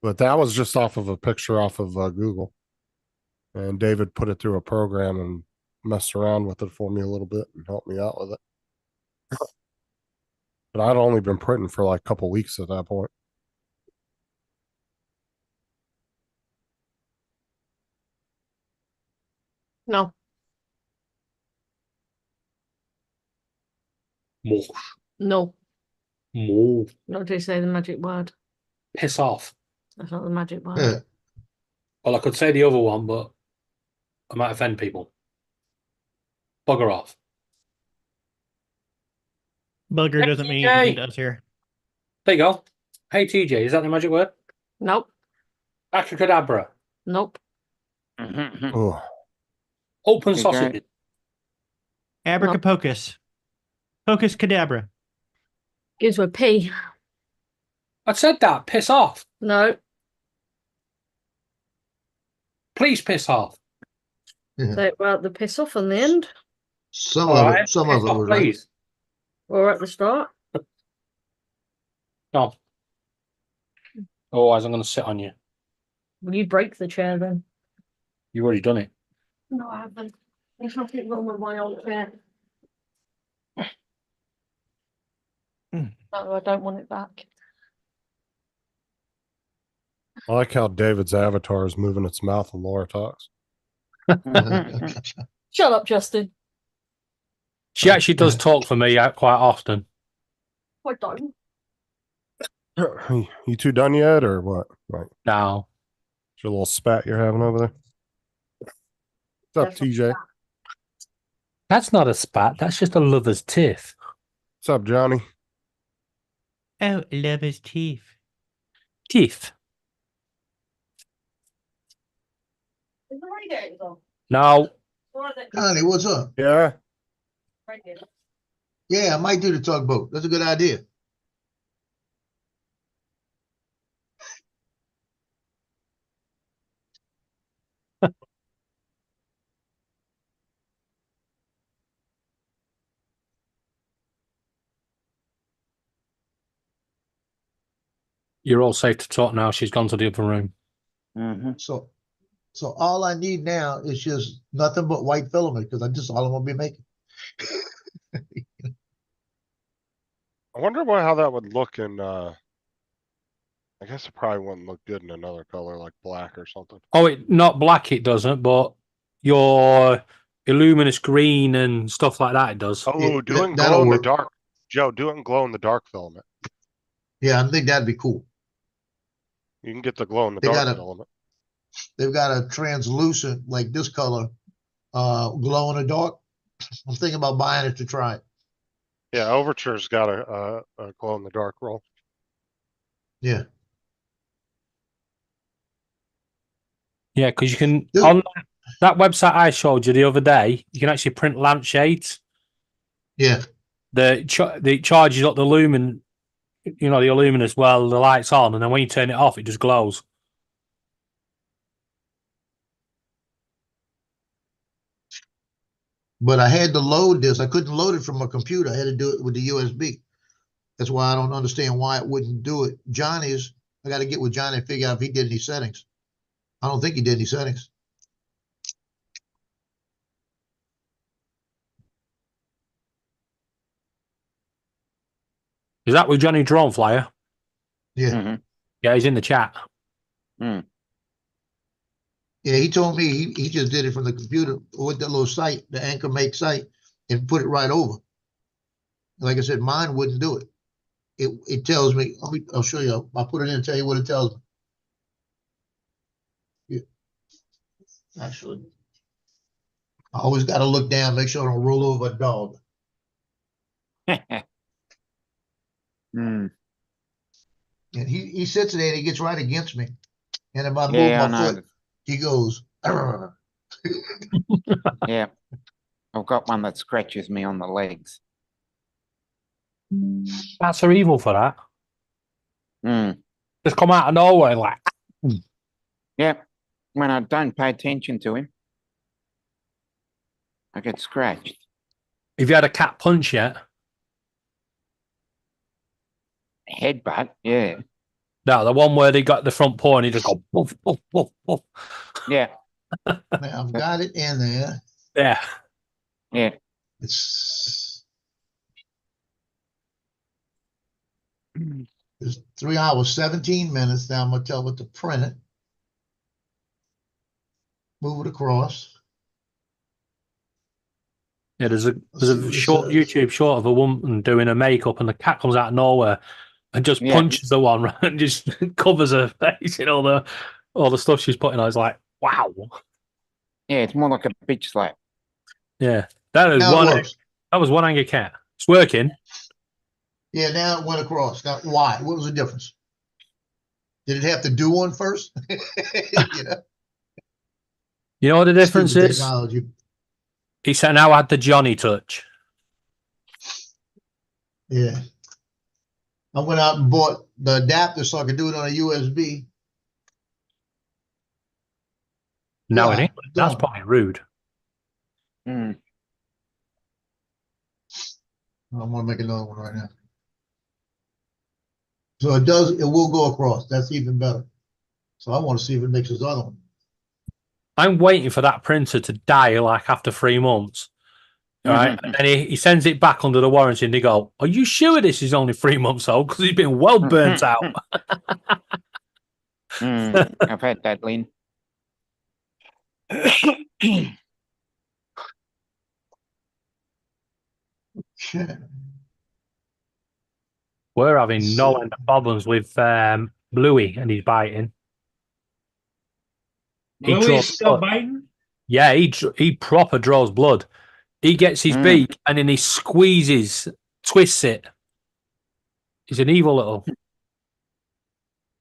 But that was just off of a picture off of Google. And David put it through a program and messed around with it for me a little bit and helped me out with it. But I'd only been printing for like a couple weeks at that point. No. More. No. More. Not to say the magic word. Piss off. That's not the magic word. Yeah. Well, I could say the other one, but I might offend people. Bugger off. Bugger doesn't mean Hey. anything to us here. There you go. Hey, TJ, is that the magic word? Nope. Abracadabra. Nope. Oh, Open There you go. sausage. Abracapocus. Pocus cadabra. Gives with P. I said that. Piss off. No. Please piss off. Take out the piss off on the end. Some All of right. it, some Piss of it off, was right. please. Or at the start. No. Otherwise, I'm going to sit on you. Will you break the chair then? You've already done it. No, I haven't. There's nothing wrong with my old chair. Mm. No, I don't want it back. I like how David's avatar is moving its mouth when Laura talks. Shut up, Justin. She actually does talk for me quite often. I don't. You two done yet, or what? Right, Now, it's your little spat you're having over there. What's up, That's not TJ? that's not a spat. That's just a lover's tiff. What's up, Johnny? Oh, love his teeth. Tiff. Is the radiators on? No. Or is it Connie, what's up? Yeah. radiator? Yeah, I might do the tugboat. That's a good idea. You're all safe to talk now. She's gone to the other room. Mhm. So all I need now is just nothing but white filament because that's all I'm gonna be making. I wonder how that would look in. I guess it probably wouldn't look good in another color like black or something. Oh, not black it doesn't, but your illuminous green and stuff like that it does. Oh, Yeah, do it in that'll glow in the work. dark. Joe, do it in glow in the dark filament. Yeah, I think that'd be cool. You can get the glow in the They dark got a- filament. They've got a translucent like this color, glow in the dark. I'm thinking about buying it to try it. Yeah, Overture's got a glow in the dark roll. Yeah. Yeah, because you can Dude. on that website I showed you the other day, you can actually print lampshades. Yeah. The charges up the lumen, you know, the luminous while the light's on, and then when you turn it off, it just glows. But I had to load this. I couldn't load it from a computer. I had to do it with the USB. That's why I don't understand why it wouldn't do it. Johnny's, I got to get with Johnny and figure out if he did any settings. I don't think he did any settings. Is that with Johnny Drone Flyer? Yeah. Mhm. Yeah, he's in the chat. Yeah, he told me he just did it from the computer with that little site, the Anchor Make site, and put it right over. Like I said, mine wouldn't do it. It tells me, I'll show you. I'll put it in and tell you what it tells me. Yeah. Actually, I always got to look down, make sure I don't roll over a dog. Mm. And he sits there and he gets right against me. And if I move Yeah, I my know. foot, he goes, "Arr." Yeah. I've got one that scratches me on the legs. That's are evil for that. Mm. Just come out of nowhere like. Yeah. When I don't pay attention to him, I get scratched. Have you had a cat punch yet? Headbutt, yeah. No, the one where they got the front paw and he just go woof, woof, woof, woof. Yeah. Now I've got it in there. Yeah. Yeah. It's 3 hours, 17 minutes. Now I'm gonna tell it to print it. Move it across. Yeah, there's a Let's see what it short says. YouTube short of a woman doing her makeup and the cat comes out of nowhere and just Yeah. punches the one right, and just covers her face in all the stuff she's putting on. It's like, wow. Yeah, it's more like a bitch slap. Yeah. That is Now it one works. that was one angry cat. It's working. Yeah, now it went across. Now why? What was the difference? Did it have to do one first? You know, You know what the difference stupid is? technology. He said now had the Johnny touch. Yeah. I went out and bought the adapter so I could do it on a USB. Now in Yeah, England, that's don't. probably rude. Mm. I want to make another one right now. So it will go across. That's even better. So I want to see if it makes this other one. I'm waiting for that printer to die like after 3 months. All right. And then he sends it back under the warranty and they go, are you sure this is only 3 months old? Because he's been well burnt out. I've had that, Lynn. Okay. We're having no end of problems with Bluey and he's biting. He Louis draws still blood. biting? Yeah, he proper draws blood. He gets his beak and then he squeezes, twists it. He's an evil little.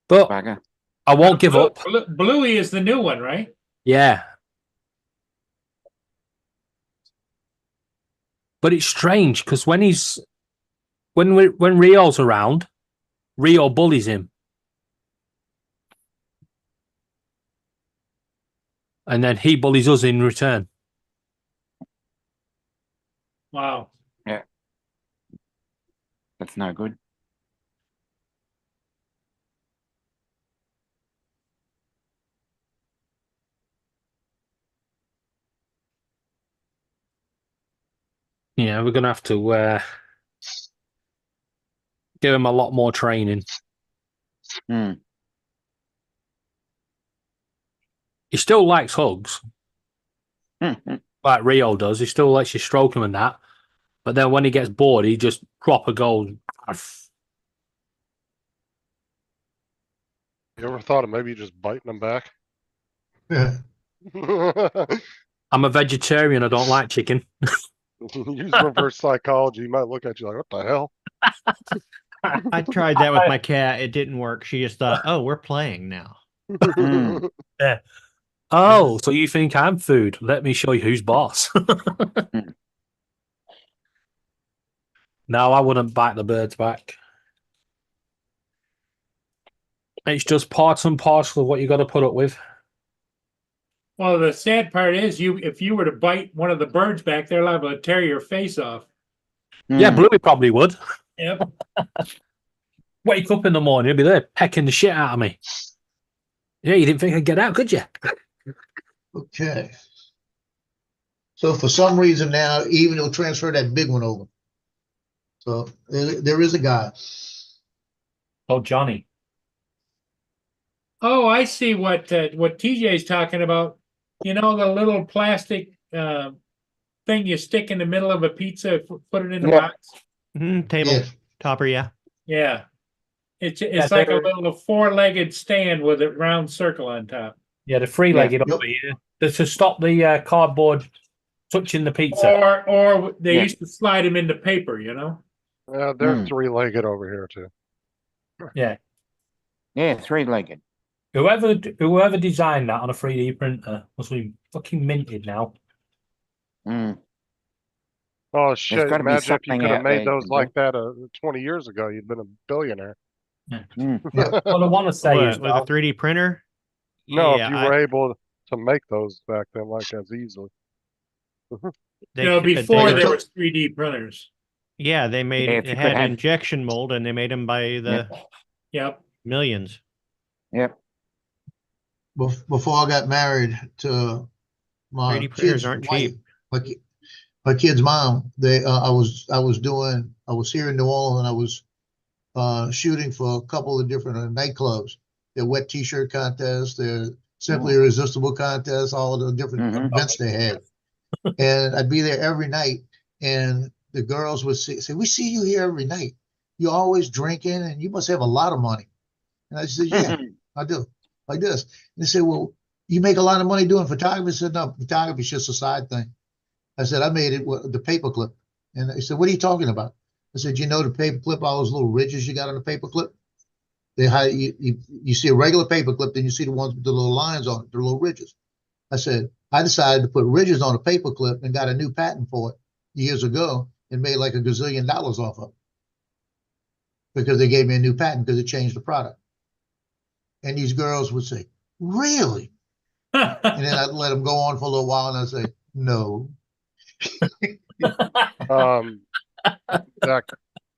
But Bugger. I won't give up. Bluey is the new one, right? Yeah. But it's strange because when Rio's around, Rio bullies him. And then he bullies us in return. Wow. Yeah. That's no good. Yeah, we're going to have to give him a lot more training. Mm. He still likes hugs, like Rio does. He still lets you stroke him and that. But then when he gets bored, he just proper goes. You ever thought of maybe just biting them back? Yeah. I'm a vegetarian. I don't like chicken. Use reverse psychology. You might look at you like, what the hell? I tried that with my cat. It didn't work. She just thought, oh, we're playing now. Yeah. Oh, so you think I'm food? Let me show you who's boss. No, I wouldn't bite the birds back. It's just part and parcel of what you got to put up with. Well, the sad part is, if you were to bite one of the birds back, they're liable to tear your face off. Yeah, Bluey probably would. Yep. Wake up in the morning, he'll be there pecking the shit out of me. Yeah, you didn't think I'd get out, could you? Okay. So for some reason now, even will transfer that big one over. So there is a guy. Oh, Johnny. Oh, I see what TJ's talking about. You know, the little plastic thing you stick in the middle of a pizza, put it in a box. Table Yeah. topper, yeah. Yeah. It's like a little 4-legged stand with a round circle on top. Yeah, the 3-legged Yep. over here. To stop the cardboard touching the pizza. Or they Yeah. used to slide them into paper, you know? They're 3-legged over here too. Yeah. Yeah, 3-legged. Whoever designed that on a 3D printer must be fucking minted now. Mm. Oh shit! gotta be Imagine if you something could have out there made you those can like that 20 years ago. You'd been a billionaire. What I want to say is, With a 3D printer? No, Yeah, if you were able to make those back then like as easily. they You know, could- before they- there was 3D printers. Yeah, they made Yeah, if they you had could have- injection mold and they made them by the Yep. millions. Yep. Before I got married to my 3D printers kid's aren't wife, cheap. my kid's mom, I was here in New Orleans and I was shooting for a couple of different nightclubs. Their wet t-shirt contests, their simply irresistible contests, all of the different events they had. And I'd be there every night and the girls would say, we see you here every night. You're always drinking and you must have a lot of money. And I said, yeah, I do. Like this. And they said, well, you make a lot of money doing photography? I said, no, photography is just a side thing. I said, I made it with the paperclip. And they said, what are you talking about? I said, you know the paperclip, all those little ridges you got on the paperclip? You see a regular paperclip, then you see the ones with the little lines on it, the little ridges. I said, I decided to put ridges on a paperclip and got a new patent for it years ago and made like $1 gazillion off of it because they gave me a new patent because it changed the product. And these girls would say, really? And then I'd let them go on for a little while and I'd say, no. That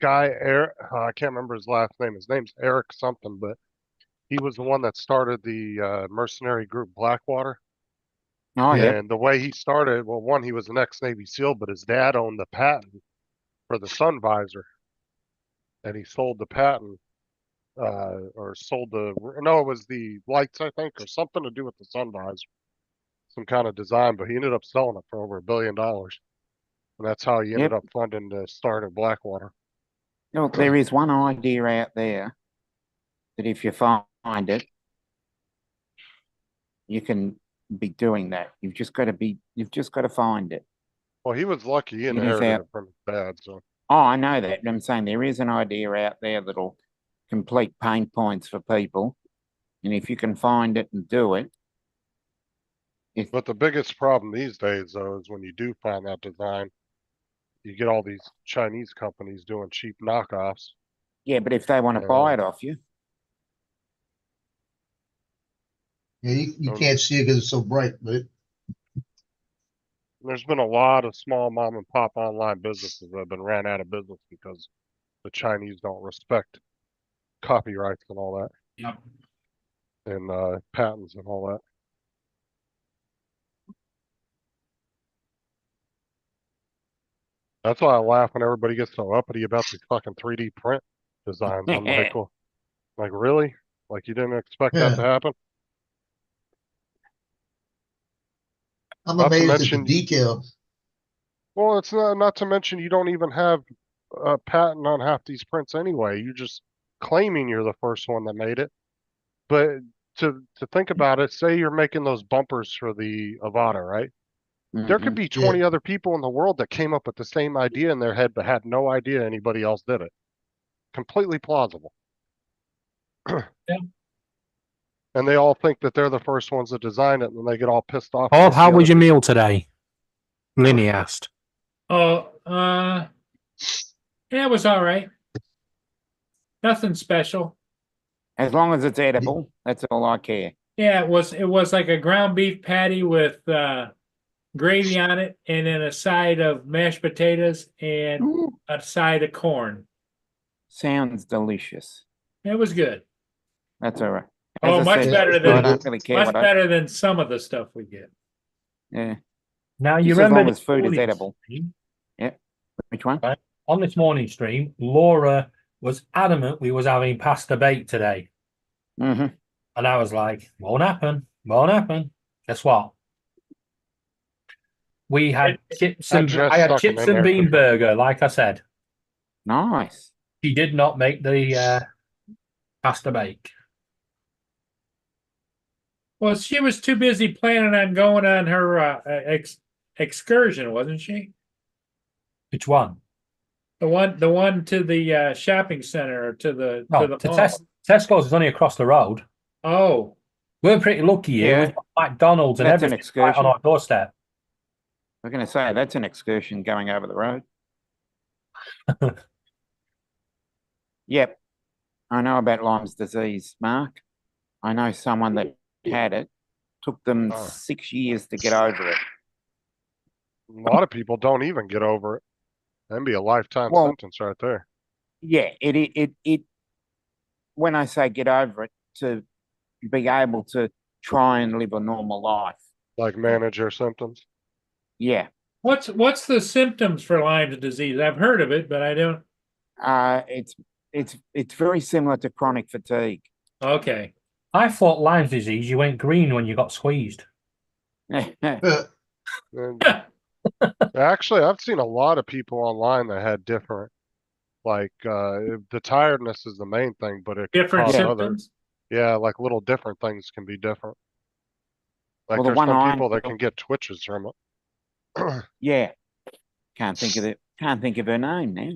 guy Eric, I can't remember his last name. His name's Eric something, but he was the one that started the mercenary group Blackwater. Oh, yeah. And the way he started, well, one, he was an ex-Navy SEAL, but his dad owned the patent for the sun visor, and he sold the patent, or sold no, it was the lights, I think, or something to do with the sun visor, some kind of design. But he ended up selling it for over $1 billion, and that's how he ended Yep. up funding the start of Blackwater. Look, there is one idea out there that if you find it, you can be doing that. You've just got to find it. Well, he was lucky he It is inherited out. it from his dad, so. Oh, I know that. I'm saying there is an idea out there that'll complete pain points for people. And if you can find it and do it, But the biggest problem these days, though, is when you do find that design, you get all these Chinese companies doing cheap knockoffs. yeah, but if they want to buy it off you, Yeah, you can't see it because it's so bright, but There's been a lot of small mom and pop online businesses that have been ran out of business because the Chinese don't respect copyrights and all that, Yep. and patents and all that. That's why I laugh when everybody gets so uppity about these fucking 3D print designs. I'm like, well, like really? Like you didn't expect that to happen? I'm Not to amazed at the mention- detail. Well, it's not to mention you don't even have a patent on half these prints anyway. You're just claiming you're the first one that made it. But to think about it, say you're making those bumpers for the Avata, right? There could be 20 other people in the world that came up with the same idea in their head but had no idea anybody else did it. Completely plausible. And they all think that they're the first ones that designed it, and then they get all pissed off. Paul, against how the was other your people. meal today? Linny asked. Oh, yeah, it was all right. Nothing special. as long as it's edible, that's all I care. Yeah, it was like a ground beef patty with gravy on it, and then a side of mashed potatoes and Ooh, a side of corn. sounds delicious. It was good. That's all right. Oh, I much said, better I than don't really care much what I. better than some of the stuff we get. Yeah. Now you Just as remember long as food is morning edible. stream, Which one? on this morning stream, Laura was adamant we was having pasta bake today. Mm-hmm. And I was like, won't happen. Guess what? We had chips and just I had stuck 'em chips in and there. bean burger, like I said. Nice. She did not make the pasta bake. Well, she was too busy planning on going on her excursion, wasn't she? Which one? The one to the shopping center or to the No, to the to mall. Tesco's is only across the road. Oh, We're pretty lucky here. Yeah. We've got McDonald's and That's an everything right on excursion. our doorstep. I'm going to say that's an excursion going over the road. Yep. I know about Lyme's disease, Mark. I know someone that had it. Took them Oh. 6 years to get over it. A lot of people don't even get over it. That'd be a lifetime Well- sentence right there. Yeah, it when I say get over it, to be able to try and live a normal life. Like manage your symptoms. Yeah. what's the symptoms for Lyme's disease? I've heard of it, but I don't. It's very similar to chronic fatigue. Okay. I thought Lyme's disease, you went green when you got squeezed. And actually, I've seen a lot of people online that had different, like the tiredness is the main thing, but it can Different cause symptoms. yeah, like little different things can be different. Like Well, the there's one some I people that know- can get twitches from it. Yeah. Can't think of her name now.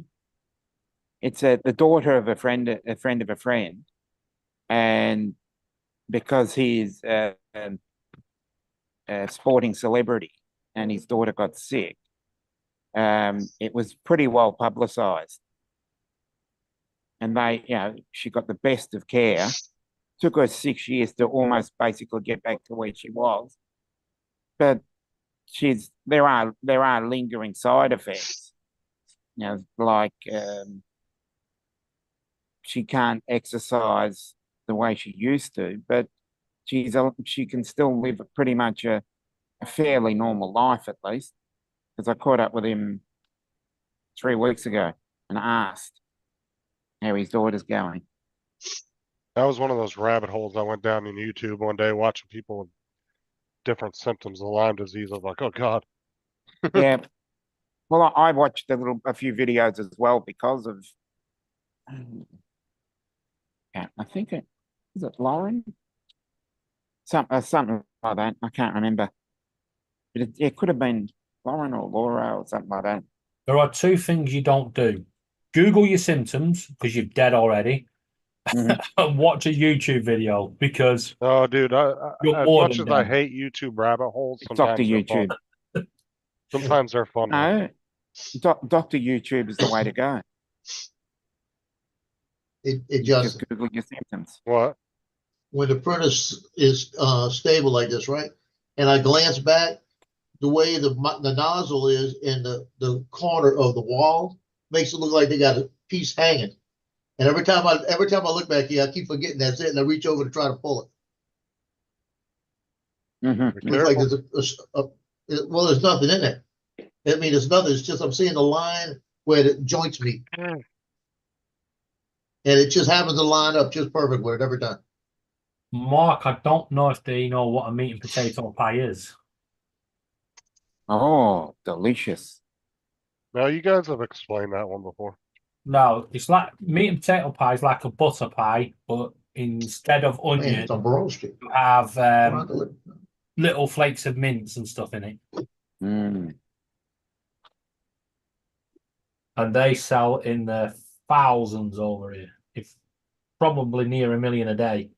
It's the daughter of a friend of a friend. And because he's sporting celebrity, and his daughter got sick. It was pretty well publicized, and she got the best of care. Took her 6 years to almost basically get back to where she was, but there are lingering side effects, like she can't exercise the way she used to, but she can still live pretty much a fairly normal life, at least. Because I caught up with him 3 weeks ago and asked how his daughter's going. That was one of those rabbit holes I went down in YouTube one day watching people with different symptoms of Lyme disease. I was like, oh God. Yeah. Well, I watched a few videos as well because of, I think is it Lauren? Something like that. I can't remember. But it could have been Lauren or Laura or something like that. There are 2 things you don't do. Google your symptoms because you're dead already. Mhm. And watch a YouTube video because Oh, dude, You're as more much than as I dead. hate YouTube rabbit holes, Dr. sometimes they're fun. YouTube. Sometimes they're fun. No, Dr. YouTube is the way to go. It Just just, Google your symptoms. What? when the printer is stable like this, right? And I glance back, the way the nozzle is in the corner of the wall makes it look like they got a piece hanging. And every time I look back here, I keep forgetting that's it, and I reach over to try to pull it. Mhm. Be Looks like careful. well, there's nothing in it. I mean, there's nothing. It's just I'm seeing the line where the joints meet, and it just happens to line up just perfect with it every time. Mark, I don't know if they know what a meat and potato pie is. Oh, delicious. No, you guys have explained that one before. No, it's like meat and potato pie is like a butter pie, but instead of Man, onion, it's on Broad Street. you have Around the lip. little flakes of mince and stuff in it. Mm. And they sell in the thousands over here. If probably near 1 million a day.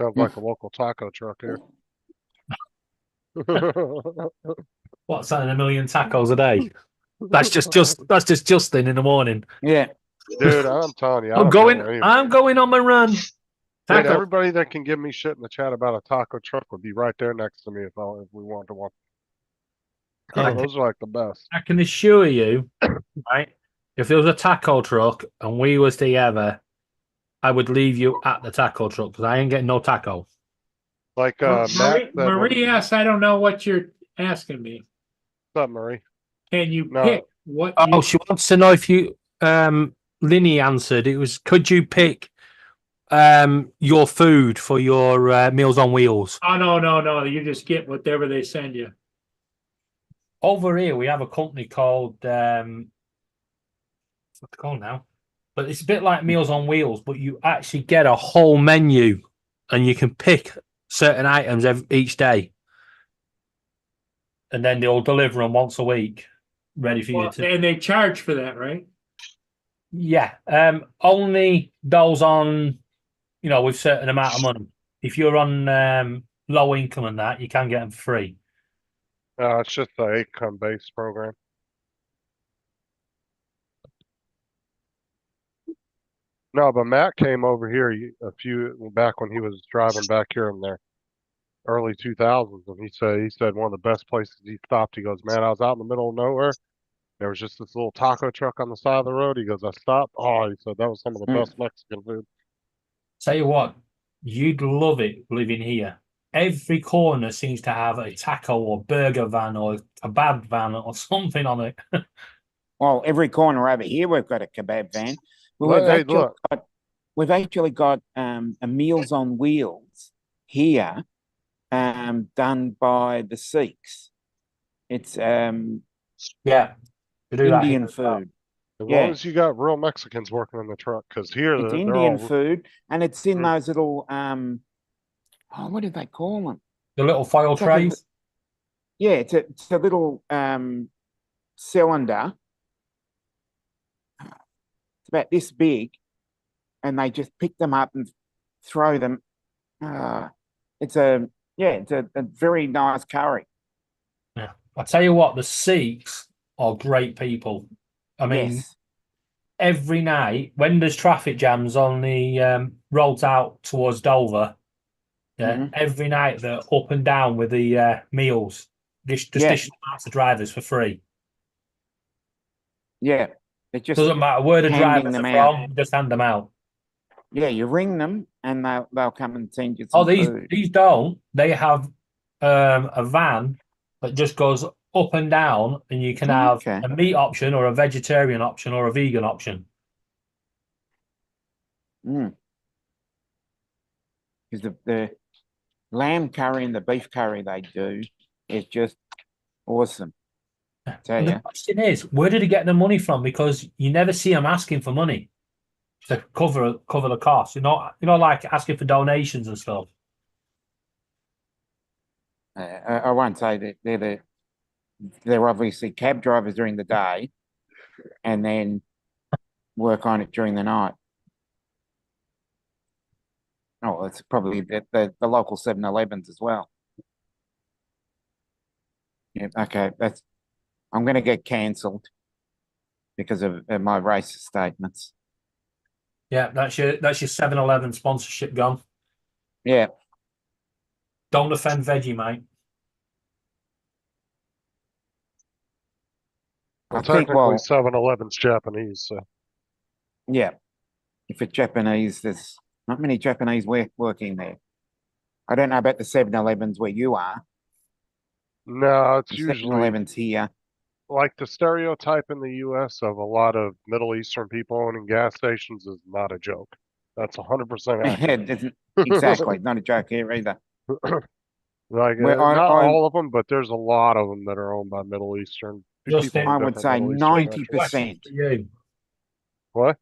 Sounds like a local taco truck here. What's that in 1 million tacos a day? That's just Justin in the morning. Yeah. Dude, I'm telling you, I I'm don't going. know anybody. I'm going on my run. Dude, Taco. everybody that can give me shit in the chat about a taco truck would be right there next to me if we wanted to watch. Okay. Those are like the best. I can assure you, right? If there was a taco truck and we was together, I would leave you at the taco truck because I ain't getting no taco. Like Marie, Matt said, Marie asks, I don't know what you're asking me. What's up, Marie? Can you No. pick what Oh, you she wants to know if you Linny answered. It was could you pick your food for your Meals on Wheels? Oh no. You just get whatever they send you. Over here we have a company called what's it called now? But it's a bit like Meals on Wheels, but you actually get a whole menu and you can pick certain items each day. And then they'll deliver them once a week, ready for you Well, to. and they charge for that, right? Yeah, only those on, with certain amount of money. If you're on low income and that, you can get them for free. It's just the income based program. No, but Matt came over here back when he was driving back here in the early 2000s, and he said one of the best places he stopped. He goes, man, I was out in the middle of nowhere. There was just this little taco truck on the side of the road. He goes, I stopped. Oh, he said that was some of the best Mexican food. Tell you what, you'd love it living here. Every corner seems to have a taco or burger van or a kebab van or something on it. Well, every corner over here we've got a kebab van. We've actually got a Meals on Wheels here, done by the Sikhs. It's Yeah, we do that Indian here as well. food. As Yeah. long as you got real Mexicans working in the truck, because here It's they're Indian all food, and it's in Mm. those little what do they call them? The little foil It's like a- trays. Yeah, it's a little cylinder. It's about this big, and they just pick them up and throw them. It's a very nice curry. Yeah. I tell you what, the Sikhs are great people. I mean, Yes. every night when there's traffic jams on the roads out towards Dover, yeah, Mhm. every night they're up and down with the meals. Just Yeah. dishing them out to drivers for free. Yeah, it just Doesn't matter where the handing drivers them are out. from, just hand them out. Yeah, you ring them and they'll come and send you Oh, some food. these don't. They have a van that just goes up and down, and you can have Okay. a meat option or a vegetarian option or a vegan option. Because the lamb curry and the beef curry they do is just awesome. Tell And the you. question is, where did he get the money from? Because you never see him asking for money to cover the cost. Like asking for donations and stuff. I won't say that they're obviously cab drivers during the day and then work on it during the night. Oh, it's probably the local 7-Elevens as well. Yeah, okay, I'm going to get cancelled because of my racist statements. Yeah, that's your 7-Eleven sponsorship gone. Yeah, Don't offend veggie, mate. Well, I think, technically, 7-Eleven's Japanese. So. yeah, if it's Japanese, there's not many Japanese working there. I don't know about the 7-Elevens where you are. No, it's The usually 7-Elevens here. like the stereotype in the U.S. of a lot of Middle Eastern people owning gas stations is not a joke. That's 100% accurate. Exactly, not a joke here either. Like Well, not all of them, but there's a lot of them that are owned by Middle Eastern Just people. I of would different say Middle Eastern 90%. Question for you. What?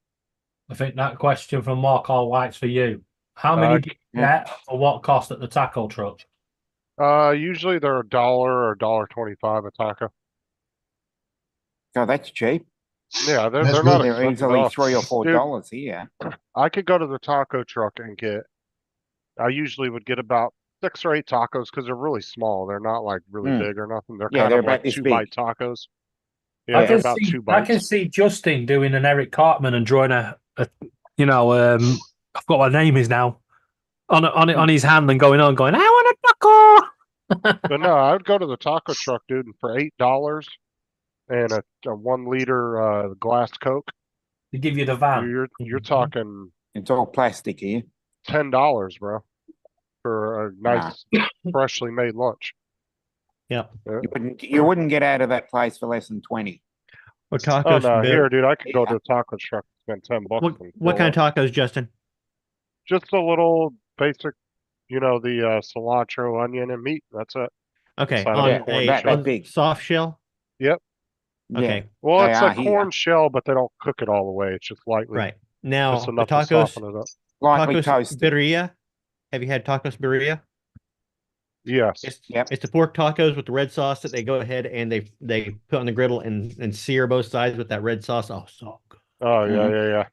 I think that question from Mark All White's for you. How many do you get for what cost at the taco truck? Usually they're $1 or $1.25 a taco. Oh, that's cheap. Yeah, they're That's not good. They're expensive at easily all. $3 or Dude, $4 here. I could go to the taco truck and I usually would get about 6 or 8 tacos because they're really small. They're not like really big or nothing. They're Yeah, kind they're of like about this 2-bite big. tacos. I Yeah, they're can about see 2 I bites. can see Justin doing an Eric Cartman and drawing I've got what name is now on his hand and going, I want a taco. But no, I would go to the taco truck, dude, and for $8 and a 1 liter glass Coke, To give you the van. you're talking It's all plastic here. $10, bro, for a nice freshly made lunch. Yep. You wouldn't get out of that place for less than 20. Or Oh tacos. no, bir- here, dude, I could go Yeah. to a taco truck and spend $10. What, and what fill kind up. of tacos, Justin? Just a little basic, the cilantro, onion, and meat. That's it. Okay, Side of on a corn a shell. that big. soft shell. Yep. Yeah. Okay, Well, They it's are a here. corn shell, but they don't cook it all the way. It's just lightly, right now just the enough to tacos. soften it up. Lightly Tacos toasted. birria. Have you had tacos birria? Yes. It's the pork tacos with the red sauce that they go ahead and they put on the griddle and sear both sides with that red sauce. Oh, so good. Oh yeah, Mhm.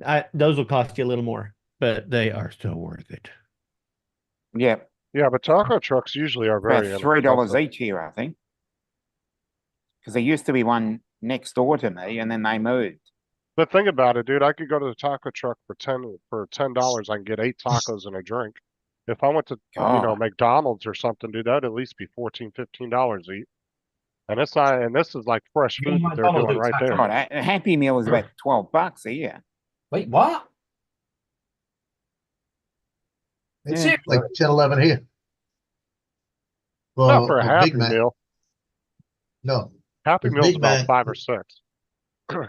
yeah. Those will cost you a little more, but they are so worth it. Yeah. Yeah, but taco trucks usually are About very $3 inexpensive. each here, I think. Because there used to be one next door to me and then they moved. But think about it, dude. I could go to the taco truck for $10. I can get 8 tacos and a drink. If I went to God. McDonald's or something, dude, that'd at least be $14, $15 each. And it's not, and this is like fresh You food that they're McDonald's doing do right taco. there. God, a Happy Meal is about $12 here. Wait, what? It's Yeah. like 10, 11 here. Not for a Happy Big Mac. Meal. No, Happy the Meal's Big about Mac- 5 or 6.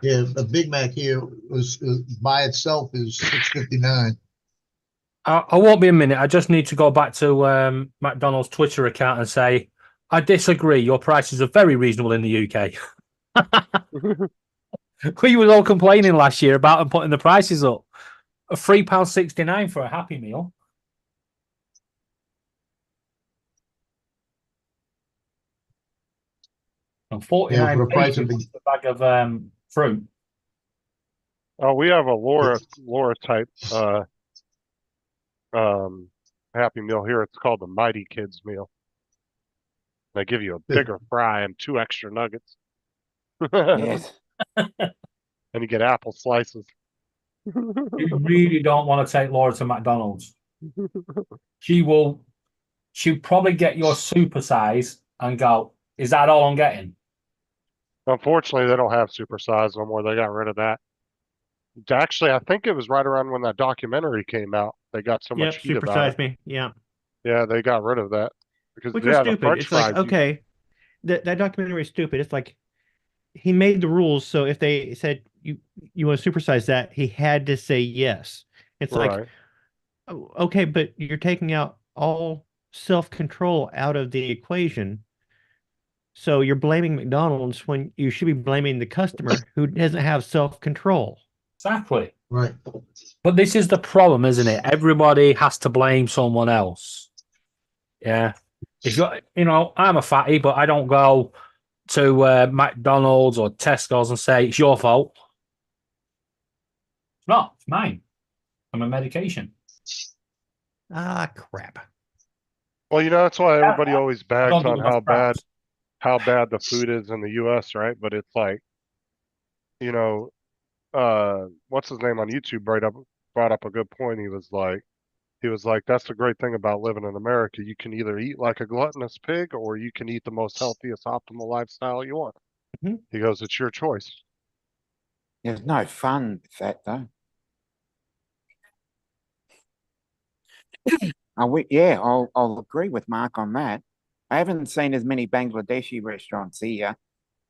yeah, a Big Mac here was by itself is $6.59. I won't be a minute. I just need to go back to McDonald's Twitter account and say, I disagree. Your prices are very reasonable in the UK. We were all complaining last year about them putting the prices up. A £3.69 for a Happy Meal. And 49 Yeah, for the price of for a bag of fruit. Oh, we have a Laura type Happy Meal here. It's called the Mighty Kids meal. They give you a bigger fry and 2 extra nuggets. Yes. And you get apple slices. You really don't want to take Laura to McDonald's. She'll probably get your super size and go, is that all I'm getting? Unfortunately, they don't have supersize no more. They got rid of that. Actually, I think it was right around when that documentary came out. They got so Yep, much heat super about size it. me. Yeah. Yeah, they got rid of that because Which was the stupid. French It's like, fries. you- okay, that documentary is stupid. It's like he made the rules, so if they said you want to supersize that, he had to say yes. It's like, right. oh, okay, but you're taking out all self-control out of the equation. So you're blaming McDonald's when you should be blaming the customer who doesn't have self-control. Exactly. Right. But this is the problem, isn't it? Everybody has to blame someone else. Yeah. If I'm a fatty, but I don't go to McDonald's or Tesco's and say it's your fault. It's not. It's mine. I'm a medication. Ah, crap. Well, that's why everybody always I bags don't do on enough crabs. how bad the food is in the U.S., right? But it's like, what's his name on YouTube brought up a good point. He was like, that's the great thing about living in America. You can either eat like a gluttonous pig or you can eat the most healthiest, optimal lifestyle you want. Mhm. He goes, it's your choice. There's no fun with that though. I'll agree with Mark on that. I haven't seen as many Bangladeshi restaurants here.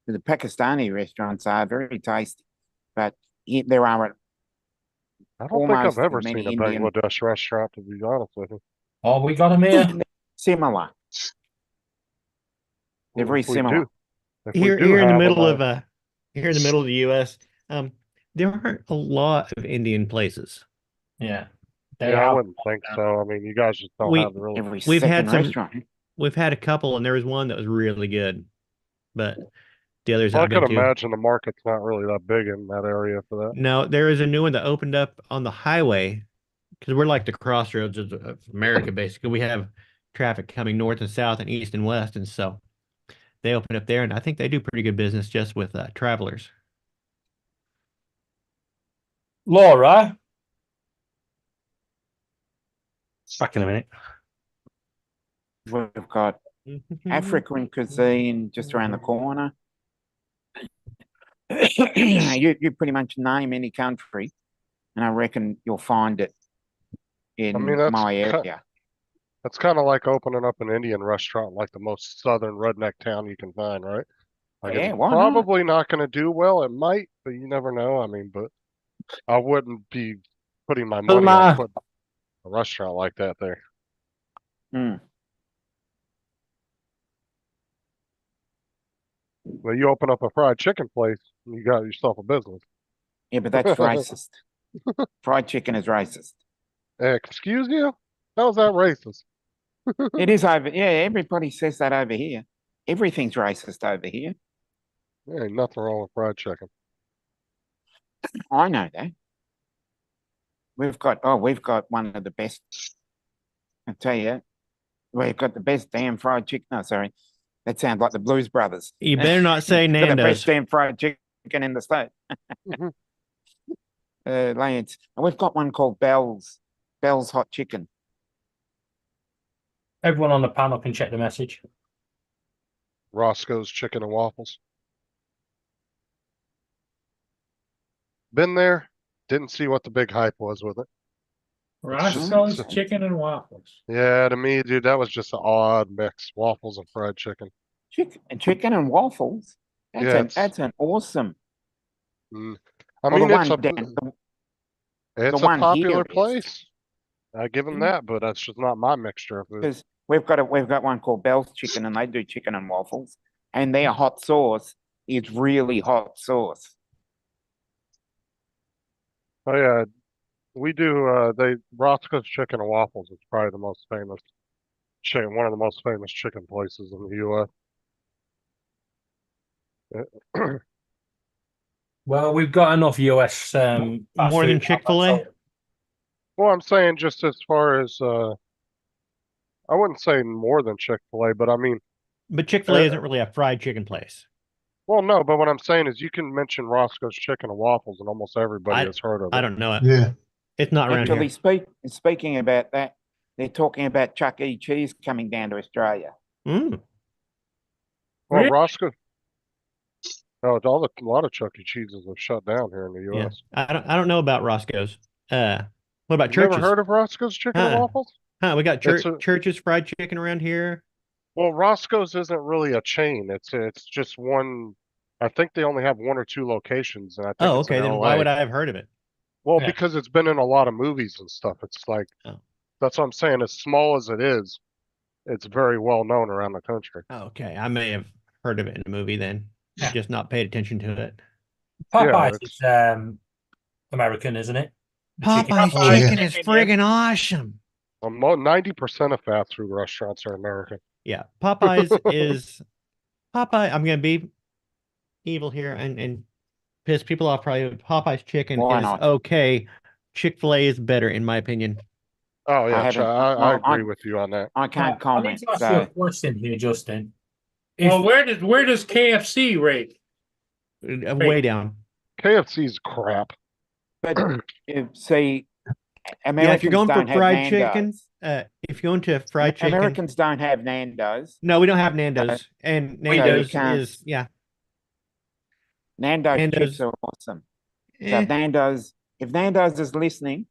The Pakistani restaurants are very tasty, but there are I don't think almost I've ever as many seen a Indian Bangladesh restaurant, to be honest with you. Oh, we got him here. similar. They're very If we similar. do, if we Here do in the have middle them, of here in the middle of the US, there aren't a lot of Indian places. Yeah. I wouldn't think so. I mean, you guys just don't We- have the real. Every We've had second some- restaurant. We've had a couple, and there was one that was really good, but the others I I've been could to. imagine the market's not really that big in that area for that. No, there is a new one that opened up on the highway because we're like the crossroads of America, basically. We have traffic coming north and south and east and west, and so they opened up there, and I think they do pretty good business just with travelers. Laura. Back in a minute. We've got African cuisine just around the corner. You pretty much name any country, and I reckon you'll find it in that's my area. That's kind of like opening up an Indian restaurant, like the most southern redneck town you can find, right? Like Yeah, it's why not? probably not going to do well. It might, but you never know. I mean, but I wouldn't be putting my money on putting a restaurant like that there. Mm. Well, you open up a fried chicken place, and you got yourself a business. Yeah, but that's racist. Fried chicken is racist. Excuse you? How's that racist? It is over. Yeah, everybody says that over here. Everything's racist over here. There ain't nothing wrong with fried chicken. I know that. We've got one of the best. I tell you, we've got the best damn fried chicken. No, sorry, that sounds like the Blues Brothers. You better not say We've got the Nando's. best damn fried chicken in the state. Lance, and we've got one called Bell's Hot Chicken. Everyone on the panel can check the message. Roscoe's Chicken and Waffles. Been there, didn't see what the big hype was with it. Roscoe's Chicken and Waffles. Yeah, to me, dude, that was just an odd mix. Waffles and fried chicken. Chicken and waffles. That's an awesome. I mean, it's the a one popular here place. I give them that, but that's just not my mixture of food. Because we've got one called Bell's Chicken, and they do chicken and waffles, and their hot sauce is really hot sauce. Oh yeah, we do. Roscoe's Chicken and Waffles is probably the most famous chicken, one of the most famous chicken places in the U.S. Well, we've got enough US fast More than food Chick-fil-A? outlets. Well, I'm saying just as far as I wouldn't say more than Chick-fil-A, but I mean, But Chick-fil-A Uh, isn't really a fried chicken place. well, no, but what I'm saying is you can mention Roscoe's Chicken and Waffles, and almost everybody has heard of I it. don't know it. Yeah. It's not around Actually, here. speaking about that, they're talking about Chuck E. Cheese coming down to Australia. Mm. Well, Really? Roscoe. No, a lot of Chuck E. Cheeses have shut down here in the Yeah. U.S. I don't know about Roscoe's. What about You've never Church's? heard of Roscoe's Chicken and Huh. Waffles? Huh, we got It's a- Church's fried chicken around here. Well, Roscoe's isn't really a chain. It's just one. I think they only have one or two locations, and I think Oh, it's in okay. Then LA. why would I have heard of it? Well, Yeah. because it's been in a lot of movies and stuff. It's like Oh. that's what I'm saying. As small as it is, it's very well known around the country. Oh, okay. I may have heard of it in a movie then. Yeah. Just not paid attention to it. Popeyes it's- is American, isn't it? The chicken- Popeye's Oh, yeah. chicken is friggin' awesome. 90% of fast food restaurants are American. Yeah, Popeyes is Popeye. I'm gonna be evil here and piss people off. Probably Popeye's chicken Why is not? okay. Chick-fil-A is better in my opinion. Oh yeah, haven't- I well, agree I- with you on that. I can't I need comment. to ask you a So question here, Justin. If, Well, where does KFC rate? Way down. KFC's crap. but see, Americans Yeah, if you're going for don't have fried Nando's. chicken, if you're going to fried chicken, Americans don't have Nando's. no, we don't have Nando's, and We Nando's can't- is Nando's Nando's- chips are awesome. So eh, if Nando's is listening,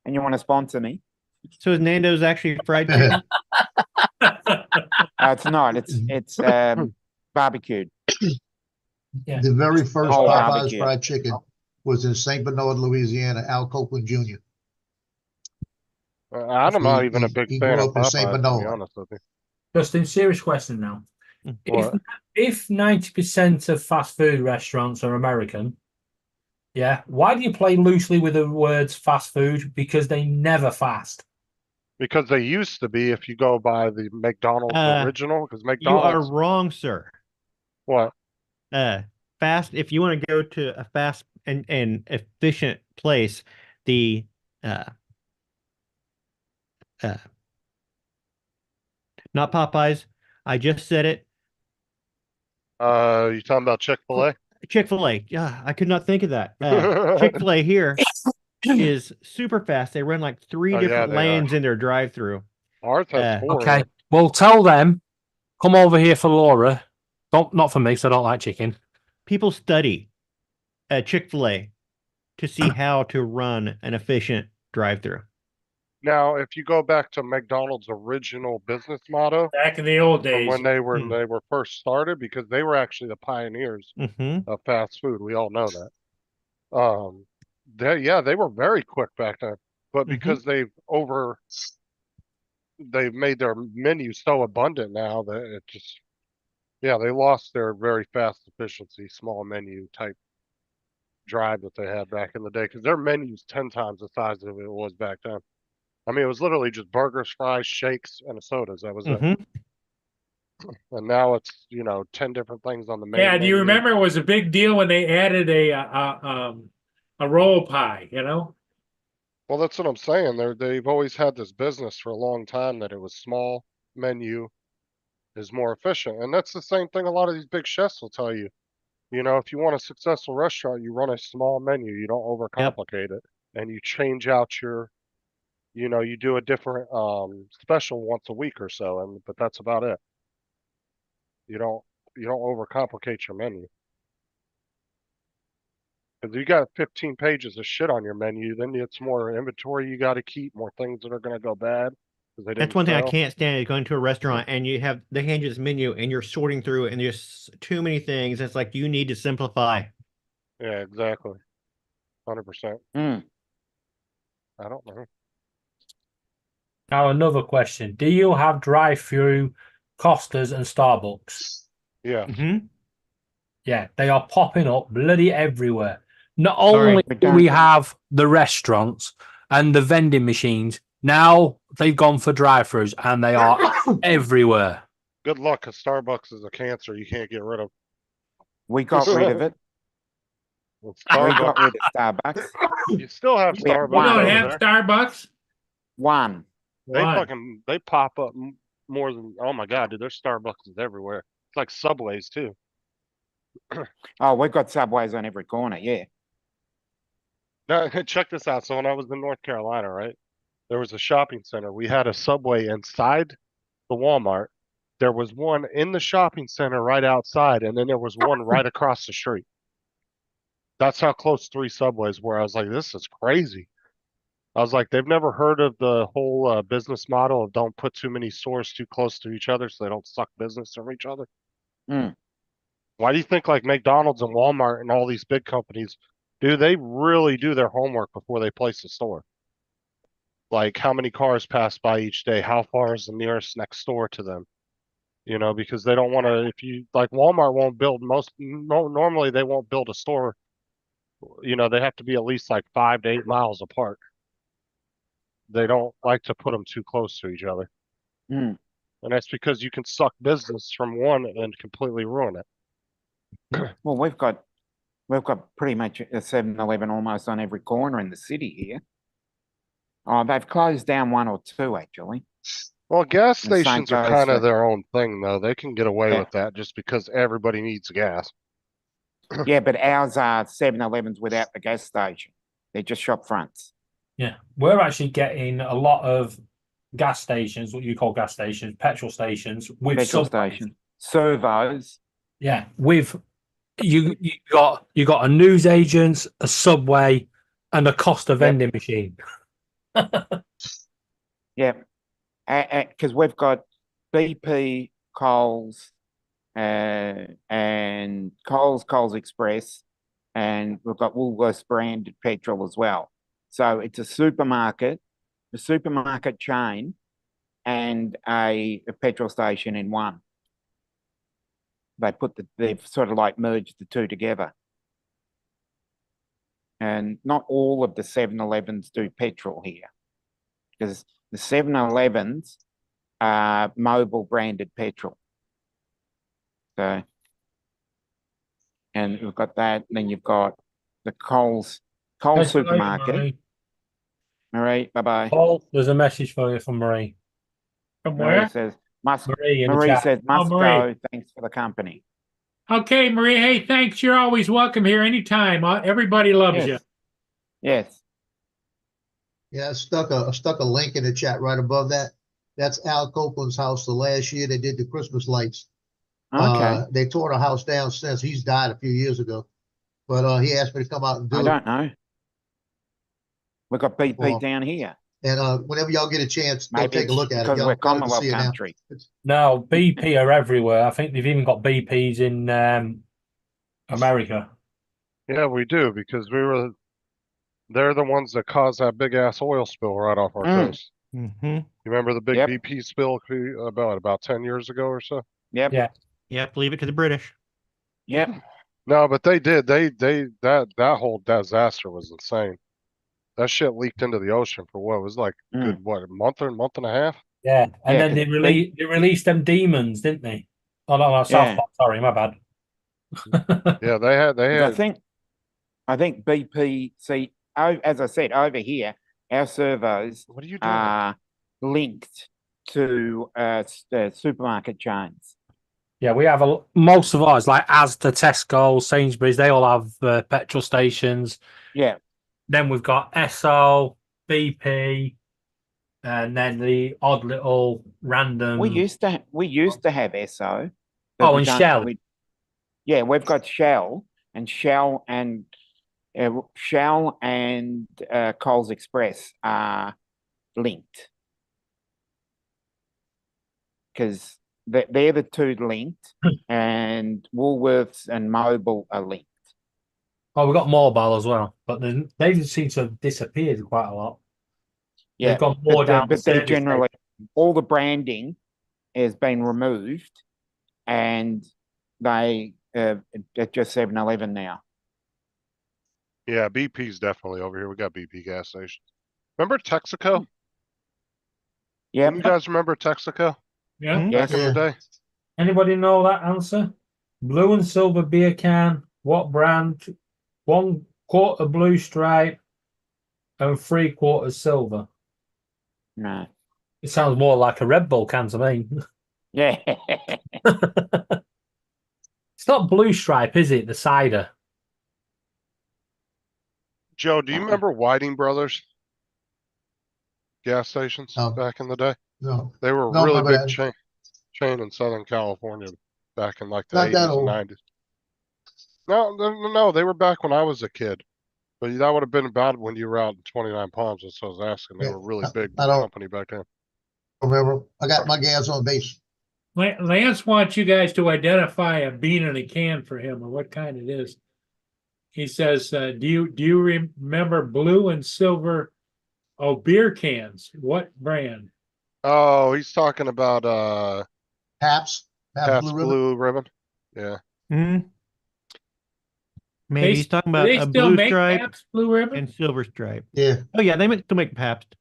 and you want to sponsor me, so is Nando's actually fried chicken? it's not. It's barbecued. Yeah. The very first Oh, Popeyes barbecue. fried chicken was in St. Bernard, Louisiana, Al Copeland Jr. I'm not even a He- big he fan grew of up in Saint Popeyes, to be Bernard. honest with you. Justin, serious question now. What? If 90% of fast food restaurants are American, yeah, why do you play loosely with the words fast food? Because they never fast. Because they used to be, if you go by the McDonald's original, because You are McDonald's, wrong, sir. what? Fast. If you want to go to a fast and efficient place, the not Popeyes. I just said it. You talking about Chick-fil-A? Chick-fil-A. Yeah, I could not think of that. Chick-fil-A here is super fast. They run like three Oh, yeah, different they are. lanes in their drive-through. Ours has four. Okay. Well, tell them, come over here for Laura. Not for me, because I don't like chicken. People study at Chick-fil-A to see how to run an efficient drive-through. Now, if you go back to McDonald's original business motto, Back in the old from days. when they were Hmm. first started, because they were actually the pioneers Mm-hmm. of fast food. We all know that. They were very quick back then, but Mhm. because they've made their menu so abundant now that it just, they lost their very fast efficiency, small menu type drive that they had back in the day, because their menu's 10 times the size of it was back then. I mean, it was literally just burgers, fries, shakes, and sodas. That was it. Mm-hmm. And now it's 10 different things on the main Yeah, do you menu. remember it was a big deal when they added a roll pie, you know? Well, that's what I'm saying. They've always had this business for a long time that it was small menu is more efficient. And that's the same thing a lot of these big chefs will tell you. If you want a successful restaurant, you run a small menu. You don't overcomplicate it. And you change out you do a different special once a week or so, but that's about it. You don't overcomplicate your menu. If you got 15 pages of shit on your menu, then it's more inventory you got to keep, more things that are going to go bad because they didn't That's one thing I sell. can't stand is going to a restaurant and they hand you this menu and you're sorting through it and there's too many things. It's like you need to simplify. Yeah, exactly. 100%. Mm. I don't know. Now, another question. Do you have drive-through Costas and Starbucks? Yeah. Mm-hmm. Yeah, they are popping up bloody everywhere. Not Sorry, only we do don't. we have the restaurants and the vending machines, now they've gone for drive-throughs and they are everywhere. Good luck, because Starbucks is a cancer you can't get rid of. We got rid of it. Well, We got Starbucks. rid of Starbucks. You still have We have Starbucks We one. don't over have there. Starbucks. One. They pop up more than, oh my god, dude, there's Starbucks everywhere. It's like Subways too. Oh, we've got Subways on every corner. Yeah. Now, check this out. So when I was in North Carolina, right, there was a shopping center. We had a Subway inside the Walmart. There was one in the shopping center right outside, and then there was one right across the street. That's how close 3 Subways were. I was like, this is crazy. I was like, they've never heard of the whole business model of don't put too many stores too close to each other so they don't suck business from each other. Mm. Why do you think like McDonald's and Walmart and all these big companies, do they really do their homework before they place a store? Like how many cars pass by each day? How far is the nearest next store to them? You know, because they don't want to, if you like Walmart won't build normally they won't build a store. You know, they have to be at least like 5 to 8 miles apart. They don't like to put them too close to each other. Mm. And that's because you can suck business from one and completely ruin it. Well, we've got pretty much a 7-Eleven almost on every corner in the city here. Oh, they've closed down 1 or 2 actually. Well, gas And same stations are goes kind for- of their own thing, though. They can get away Yeah. with that just because everybody needs gas. Yeah, but ours are 7-Elevens without the gas station. They're just shop fronts. Yeah, we're actually getting a lot of gas stations, what you call gas stations, petrol stations with Petrol Subways. station. Servos. Yeah, with you got a newsagents, a Subway, and a Costa vending machine. Yeah. Because we've got BP, Coles, and Coles Express, and we've got Woolworths branded petrol as well. So it's a supermarket chain, and a petrol station in one. They've sort of like merged the two together. And not all of the 7-Elevens do petrol here, because the 7-Elevens are mobile branded petrol. So, and we've got that. Then you've got the Coles Thanks, supermarket. Marie. All right, bye bye. Paul, there's a message for you from Marie. From Marie where? says Marie in the Marie chat. says must Marie. go. Thanks for the company. Okay, Marie. Hey, thanks. You're always welcome here anytime. Everybody loves you. Yes. Yeah, I stuck a link in the chat right above that. That's Al Copeland's house. The last year they did the Christmas lights. Okay. They tore the house down since. He's died a few years ago, but he asked me to come out and do I it. don't know. We've got BP Well, down here. And whenever y'all get a chance, go Maybe take a it's look at it. because Y'all we're y'all can Commonwealth see it now. country. No, BP are everywhere. I think they've even got BPs in America. Yeah, we do because they're the ones that caused that big ass oil spill right off our coast. Mm-hmm. You remember the big Yep. BP spill about 10 years ago or so? Yep. Yeah. Yep, leave it to the British. Yep. No, but they did. That whole disaster was insane. That shit leaked into the ocean for what? It was like Mm. good, what, a month and a half? Yeah, and Yeah, then they 'cause they released them demons, didn't they? Oh no, South Yeah. Park. Sorry, my bad. Yeah, they had 'Cause I think BP. See, as I said, over here, our servos what are you doing? are linked to supermarket chains. Yeah, we have most of ours, like Asda, Tesco, Sainsbury's. They all have petrol stations. Yeah. Then we've got Esso, BP, and then the odd little random. We used to have Esso. but Oh, we and don't- Shell. Yeah, we've got Shell and Coles Express are linked because they're the two linked, and Woolworths and Mobil are linked. Oh, we've got mobile as well, but they just seem to have disappeared quite a lot. Yeah, They've gone more down. but they're generally all the branding has been removed, and they are just 7-Eleven now. Yeah, BP's definitely over here. We got BP gas stations. Remember Texaco? Yeah, You guys remember Texaco Yeah. Mhm. back in the day? Anybody know that answer? Blue and silver beer can. What brand? 1/4 blue stripe and 3/4 silver. No. It sounds more like a Red Bull can to me. Yeah. It's not blue stripe, is it? The cider. Joe, do you remember Whiting Brothers gas stations No. back in the day? No, They were a No, really remember big that. chain in Southern California back in like the Not 80s that and old. 90s. No, they were back when I was a kid. But that would have been about when you were out in 29 Palms, as I was asking. They Yeah, were really big I don't company back then. remember. I got my gas on base. Lance wants you guys to identify a bean in a can for him or what kind it is. He says, do you remember blue and silver beer cans? What brand? Oh, he's talking about Paps Pabst Blue Ribbon. Blue Ribbon. Yeah. Hmm. Maybe They- he's talking do about they a still blue make stripe Pabst Blue Ribbon? and silver stripe. Yeah, Oh yeah, still make Pabst.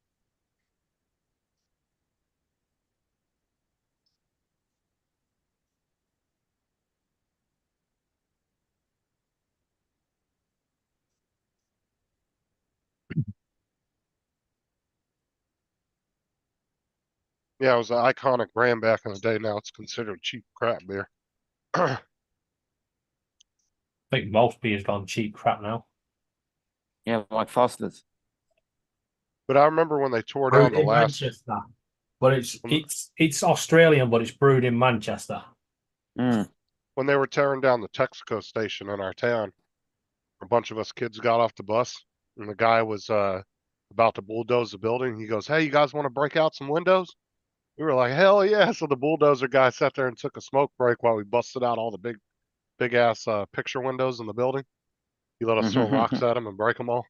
Yeah, it was an iconic brand back in the day. Now it's considered cheap crap beer. I think most beer's gone cheap crap now. Yeah, like Foster's. But I remember when they tore Brewed down the in last Manchester. But it's Australian, but it's brewed in Manchester. Mm. when they were tearing down the Texaco station in our town. A bunch of us kids got off the bus, and the guy was about to bulldoze the building. He goes, "Hey, you guys want to break out some windows?" We were like, "Hell yeah!" So the bulldozer guy sat there and took a smoke break while we busted out all the big ass picture windows in the building. He let us throw rocks at him and break them all.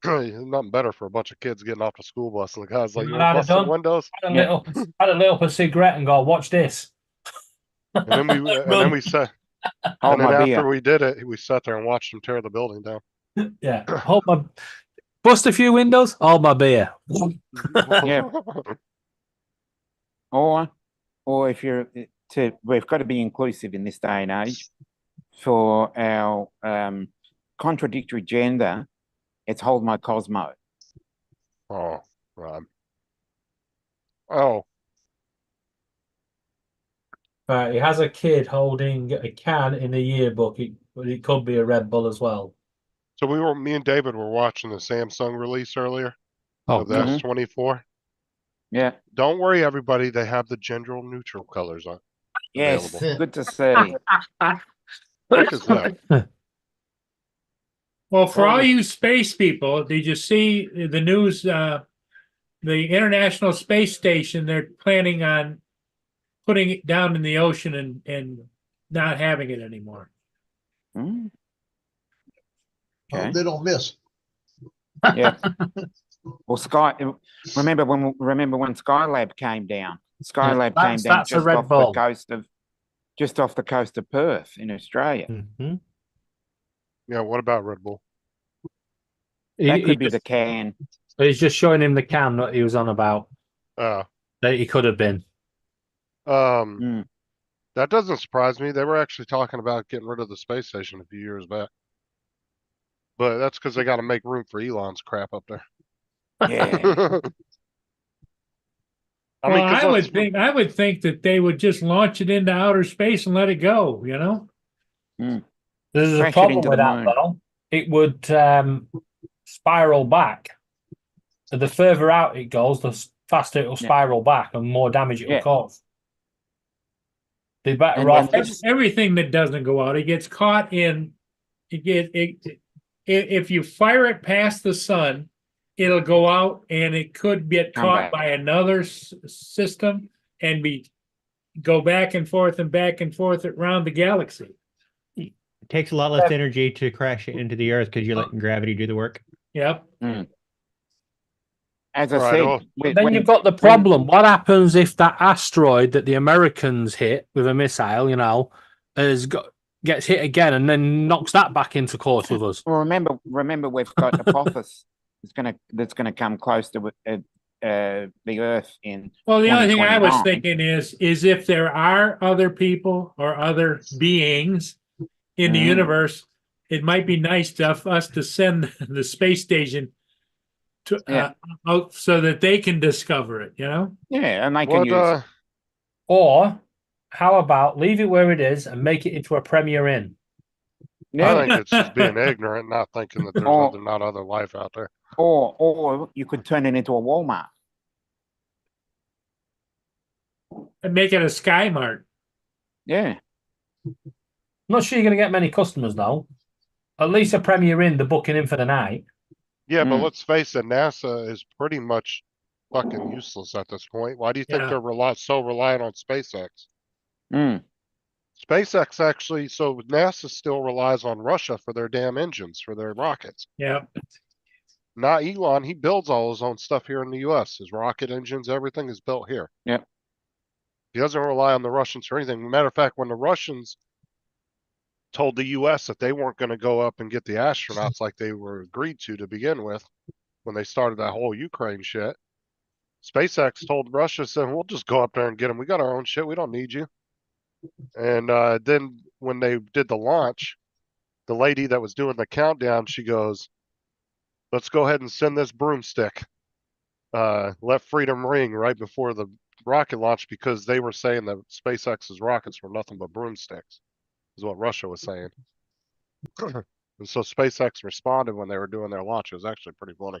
Nothing better for a bunch of kids getting off the school bus, and the guy's like, You "You know want what to I'd bust some done? windows?" Had a little for cigarette and go, watch this. And then we sat, Hold and then my after beer. we did it, we sat there and watched him tear the building down. Yeah. Hold my bust a few windows, hold my beer. Yeah. Or if you're we've got to be inclusive in this day and age. For our contradictory gender, it's hold my Cosmo. Oh, right. Oh, Right, he has a kid holding a can in a yearbook, but it could be a Red Bull as well. so me and David were watching the Samsung release earlier Oh, of the S24. Yeah. Don't worry, everybody. They have the gender neutral colors on. Yes. Available. Good to see. What is that? Well, for all Oh. you space people, did you see the news? The International Space Station, they're planning on putting it down in the ocean and not having it anymore. Mm, Oh, okay. they don't miss. Yeah. Well, remember when Skylab came down? Skylab came down that's a Red Bull. just off the coast of Perth in Australia. Mm-hmm. Yeah, what about Red Bull? That could be the can. He's just showing him the can that he was on about. Uh, That he could have been. Mm. That doesn't surprise me. They were actually talking about getting rid of the space station a few years back. But that's because they got to make room for Elon's crap up there. Yeah. I Well, mean, because I would think that they would just launch it into outer space and let it go, you know? There's a Crash it problem into with the that, moon. though. It would spiral back. The further out it goes, the faster it'll spiral back and more damage it will Yeah. cause. They better And off. that's- Everything that doesn't go out, it gets caught in. If you fire it past the sun, it'll go out and it could get Come caught back. by another system and go back and forth around the galaxy. It takes a lot less energy to crash it into the earth because you're letting gravity do the work. Yep. As I Right, said, oh. Then you've got the problem. What happens if that asteroid that the Americans hit with a missile, gets hit again and then knocks that back into course with us? Well, remember, we've got Apophis that's gonna come close to the Earth in. Well, the only thing I was 2029. thinking is if there are other people or other beings in the universe, it might be nice to us to send the space station to Yeah. out so that they can discover it. You know. Yeah, and they can What, use. Or how about leave it where it is and make it into a Premier Inn? I Yeah. think it's just being ignorant, not thinking that there's Or- not other life out there. Or you could turn it into a Walmart. And make it a Sky Mart. Yeah. I'm not sure you're going to get many customers though. At least a Premier Inn, the booking in for the night. Yeah, but Mm. let's face it, NASA is pretty much fucking useless at this point. Why do you think Yeah. they're so reliant on SpaceX? Mm. SpaceX actually, so NASA still relies on Russia for their damn engines, for their rockets. Yeah. Not Elon, he builds all his own stuff here in the US. His rocket engines, everything is built here. Yep. He doesn't rely on the Russians for anything. Matter of fact, when the Russians told the US that they weren't going to go up and get the astronauts like they were agreed to begin with, when they started that whole Ukraine shit, SpaceX told Russia, said, we'll just go up there and get them. We got our own shit. We don't need you. And then when they did the launch, the lady that was doing the countdown, she goes, let's go ahead and send this broomstick. Let freedom ring right before the rocket launch, because they were saying that SpaceX's rockets were nothing but broomsticks, is what Russia was saying. And so SpaceX responded when they were doing their launch. It was actually pretty funny.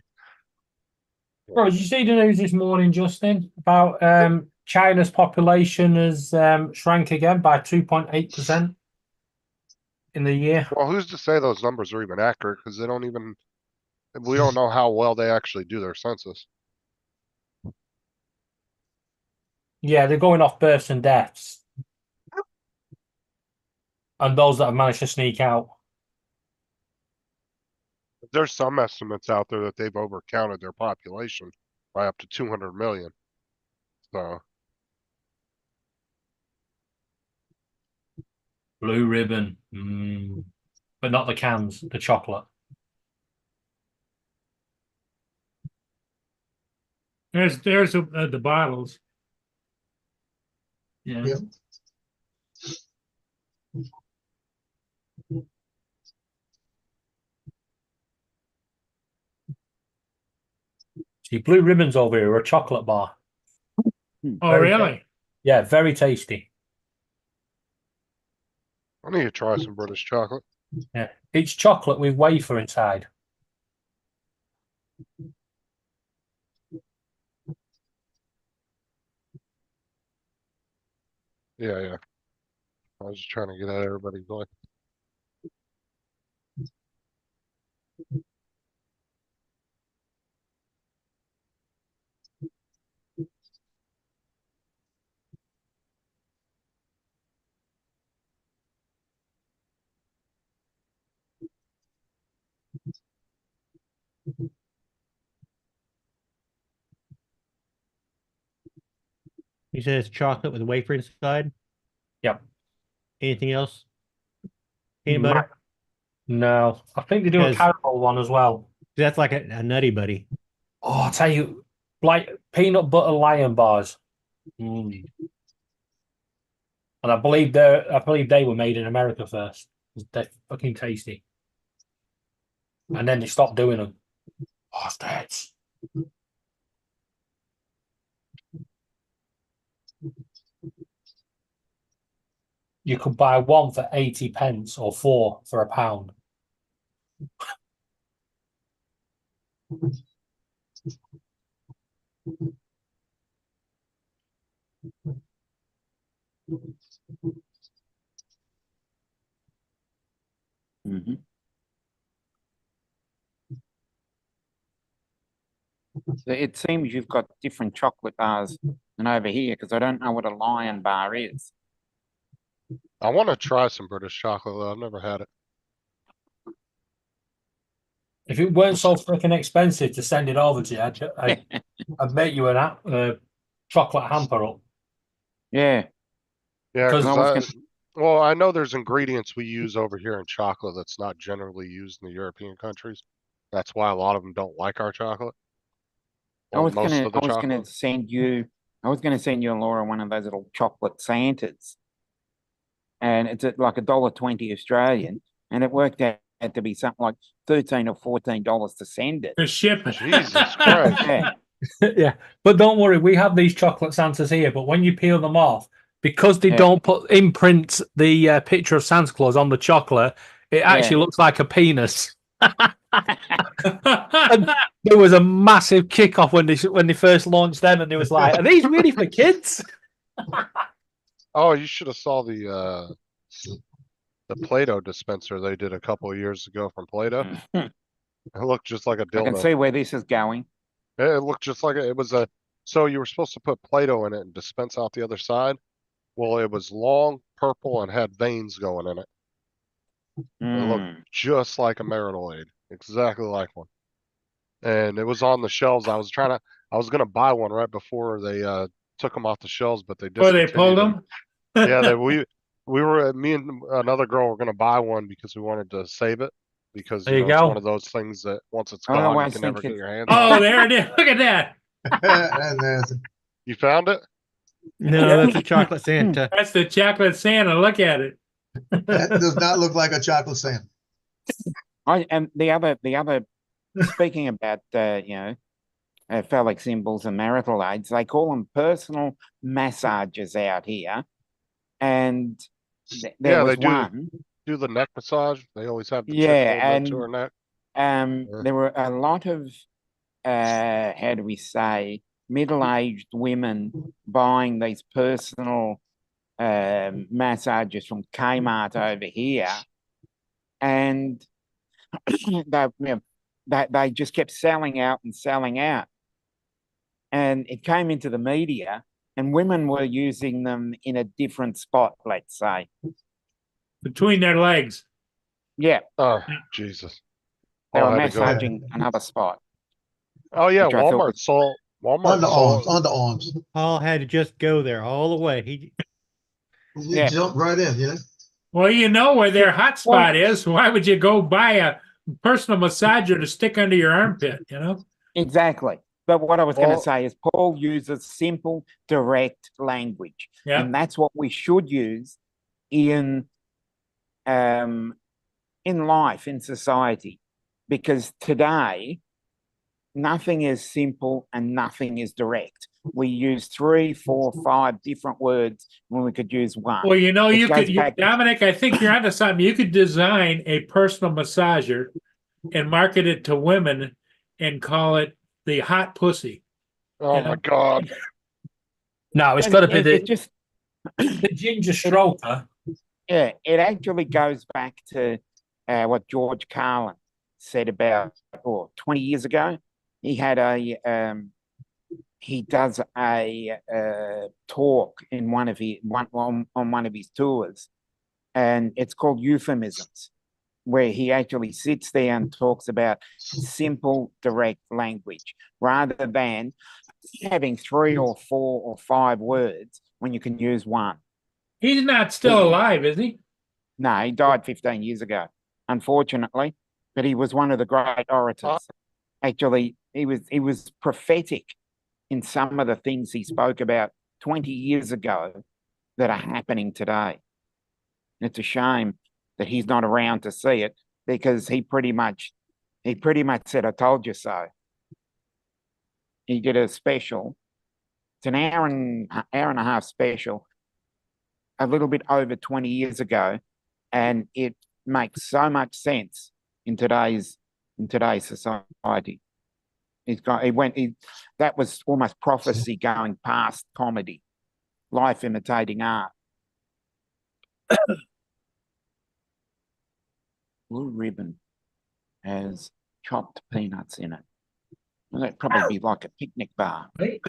Bro, did you see the news this morning, Justin, about China's population has shrank again by 2.8% in the year? Well, who's to say those numbers are even accurate? Because we don't know how well they actually do their census. Yeah, they're going off births and deaths. And those that have managed to sneak out. There's some estimates out there that they've overcounted their population by up to 200 million. So Blue ribbon. But not the cans, the chocolate. There's the bottles. Yeah. Yep. See, blue ribbons over here are a chocolate bar. Oh, Very really? Yeah, very tasty. I need to try some British chocolate. Yeah, it's chocolate with wafer inside. Yeah, yeah. I was just trying to get at everybody's going. You said it's chocolate with wafer inside. Yep. Anything else? Peanut butter? No, I think they do a Because- caramel one as well. That's like a nutty buddy. Oh, I'll tell you, like peanut butter lion bars. And I believe they were made in America first. They're fucking tasty. And then they stopped doing them. Bastards. You could buy one for 80 pence or four for £1. Mm-hmm. So it seems you've got different chocolate bars than over here, because I don't know what a Lion bar is. I want to try some British chocolate though. I've never had it. If it weren't so freaking expensive to send it over to you, I'd make you a chocolate hamper up. Yeah. Yeah, 'Cause because well, I know there's ingredients we use over here in chocolate that's not generally used in the European countries. That's why a lot of them don't like our chocolate. I Well, was most gonna of the chocolate. send you Laura, one of those little chocolate Santas. And it's at like $1.20 Australian, and it worked out had to be something like $13 or $14 to send it. To ship it. Jesus Christ. Yeah. Yeah, but don't worry, we have these chocolate Santas here. But when you peel them off, because they Yeah. don't put imprint the picture of Santa Claus on the chocolate, it actually looks like a penis. And there was a massive kickoff when they first launched them, and they was like, "Are these really for kids?" Oh, you should have saw the Play-Doh dispenser they did a couple of years ago from Play-Doh. It looked just like a I can dildo. see where this is going. It looked just like it was a. So you were supposed to put Play-Doh in it and dispense out the other side. Well, it was long, purple, and had veins going in it. It looked Mm. just like a marital aid, exactly like one. And it was on the shelves. I was gonna buy one right before they took them off the shelves, but they Or they discontinued pulled them. them. Yeah, we were me and another girl were gonna buy one because we wanted to save it because There you it's go. one of those things that once it's I gone, you always can never think get it- your hands on. Oh, there it is. Look at that. And there's- You found it? No, that's a chocolate Santa. That's the chocolate Santa. Look at it. that does not look like a chocolate Santa. And the other, speaking about, phallic symbols and marital aids, they call them personal massages out here. And there Yeah, was they do. one. Do the neck massage. They always have the chick Yeah, holding it to her neck. There were a lot of, how do we say, middle-aged women buying these personal massages from Kmart over here, and they just kept selling out and selling out, and it came into the media, and women were using them in a different spot, let's say. Between their legs. Yeah, Oh, Jesus. they Oh, were I had to go. massaging another spot. Oh yeah, which I thought Walmart was- sold. Walmart Underarms, sold. underarms. Paul had to just go there all the way. He You Yeah. jump right in, you know? Well, you know where their hot spot is. Why would you go buy a personal massager to stick under your armpit, you know? Exactly. But what I was going Well- to say is Paul uses simple, direct language. Yeah. And that's what we should use in life, in society. Because today, nothing is simple and nothing is direct. We use 3, 4, 5 different words when we could use one. Well, you know, It you goes could, back- Dominic, I think you're onto something. You could design a personal massager and market it to women and call it the hot pussy. Oh Yeah. my God. No, it's And got to be it just, the ginger stroker. yeah, it actually goes back to what George Carlin said about 20 years ago. He had he does a talk in one of on one of his tours, and it's called Euphemisms, where he actually sits there and talks about simple, direct language rather than having 3 or 4 or 5 words when you can use one. He's not still alive, is he? No, he died 15 years ago, unfortunately, but he was one of the great orators. Actually, he was prophetic in some of the things he spoke about 20 years ago that are happening today. It's a shame that he's not around to see it, because he pretty much said, "I told you so." He did a special. It's an hour and a half special, a little bit over 20 years ago, and it makes so much sense in today's society. That was almost prophecy going past comedy, life imitating art. Blue Ribbon has chopped peanuts in it. Well, that'd probably be like a picnic bar. Right?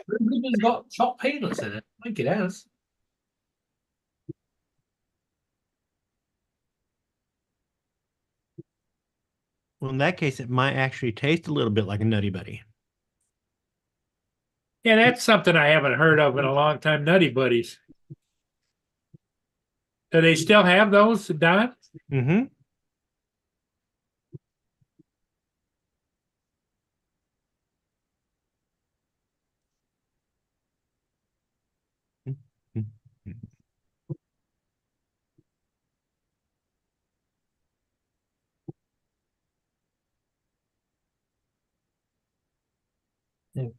Ribbon's got chopped peanuts in it. I think it has. Well, in that case, it might actually taste a little bit like a Nutty Buddy. Yeah, that's something I haven't heard of in a long time. Nutty Buddies. Do they still have those, Don? Mm-hmm.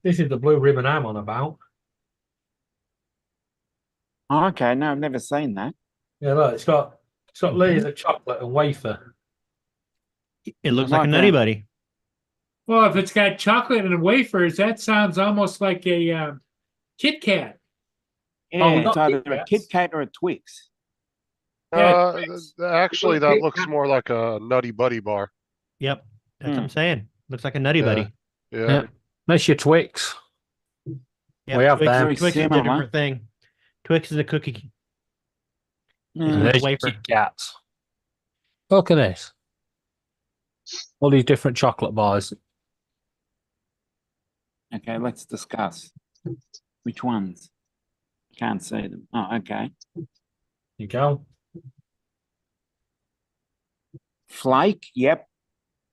This is the blue ribbon I'm on about. Oh, okay, no, I've never seen that. Yeah, look, it's got layers of chocolate and wafer. It looks I like a like Nutty that. Buddy. Well, if it's got chocolate and wafers, that sounds almost like a Kit Kat. Yeah, we it's got either Kit a Kats. Kit Kat or a Twix. Yeah, Actually, that looks more like a Nutty Buddy bar. Yep, that's what Hmm. I'm saying. Looks like a Nutty Yeah. Buddy. Yeah. Yeah. That's your Twix. Yep, We have Twix, them. Very Twix is a similar. different thing. Twix is a cookie. And Mm. there's your wafer. Kit Kats. Look at this. All these different chocolate bars. Okay, let's discuss. Which ones? Can't see them. Oh, okay. You go. Flake, yep.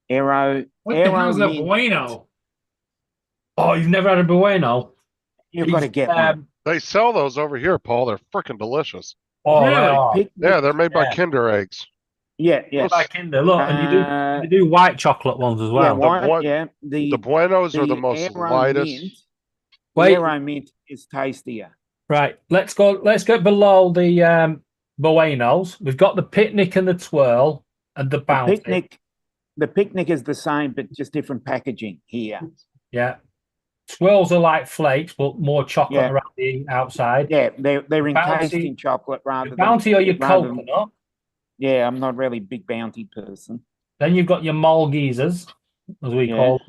Arrow, What the Arrow hell's a Mint. bueno? Oh, you've never had a Bueno? You've got to These, get one. They sell those over here, Paul. They're freaking delicious. Oh, they Really? are. Picnic- Yeah, they're made by Yeah. Kinder Eggs. Yeah, yeah. Look like Kinder. Look, and Uh, you do white chocolate ones as Yeah, well. why, Buen- yeah. The Buenos are the most Arrow lightest. Mint, Wait. the Arrow Mint is tastier. Right, let's go. Let's get below the Buenos. We've got the picnic and the twirl and the The bounty. picnic is the same, but just different packaging here. Yeah, twirls are like flakes, but more chocolate Yeah. around the outside. Yeah, they're encased Bounty- in chocolate rather The than bounty or your rather than- coconut. Yeah, I'm not really a big bounty person. Then you've got your Maltesers, as we Yeah. call them.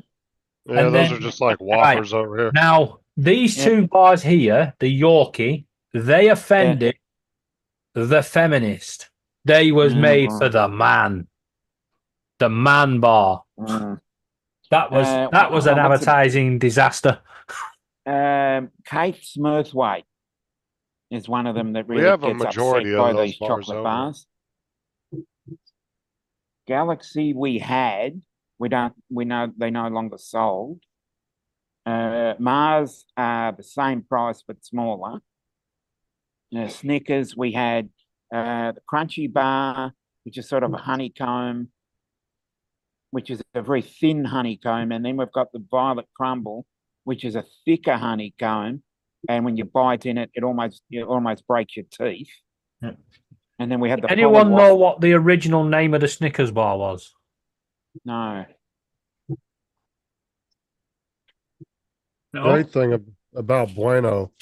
Yeah, And those then- are just like whoppers over here. Now, these Yeah. two bars here, the Yorkie, they offended the feminist. They was made for the man bar. Mm. That was Uh, an what's it- advertising disaster. Kate Smurthwaite is one of them that really have a gets majority upset of by those these bars chocolate over. bars. Galaxy we know they no longer sold. Mars are the same price but smaller. Snickers we had the Crunchy Bar, which is sort of a honeycomb, which is a very thin honeycomb, and then we've got the Violet Crumble, which is a thicker honeycomb, and when you bite in it, it almost breaks your teeth. Yeah. And then we had the Anyone Polly know Waffle- what the original name of the Snickers bar was? No. No. Great thing about Bueno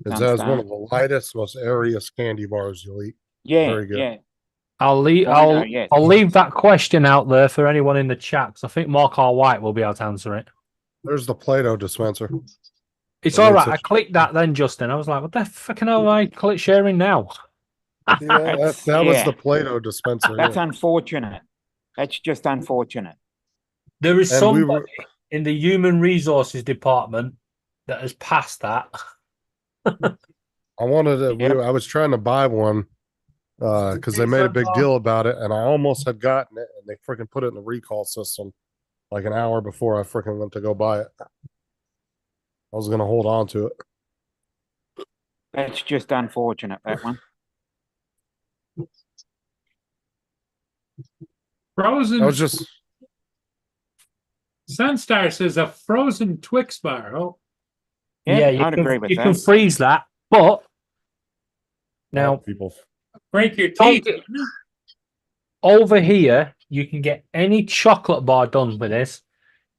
is Sounds that it's fun. one of the lightest, most airiest candy bars you'll eat. Yeah, Very good. yeah. I'll leave. Bueno, yes. I'll leave that question out there for anyone in the chat, 'cause I think Mark R. White will be able to answer it. There's the Play-Doh dispenser. It's That all makes right. I it- clicked that then, Justin. I was like, "What the fucking hell am I click sharing now?" Yeah, that was yeah. the Play-Doh dispenser. That's yeah. unfortunate. That's just unfortunate. There is And we somebody were- in the human resources department that has passed that. I wanted to. Yep. I was trying to buy one because they made a big deal about it, and I almost had gotten it, and they freaking put it in the recall system like an hour before I freaking went to go buy it. I was gonna hold on to it. That's just unfortunate, that one. Frozen I was just Sunstar says a frozen Twix bar. Oh, Yeah, you I'd can, agree with you that. can freeze that, but now people. break your Don't teeth. over here you can get any chocolate bar done with this.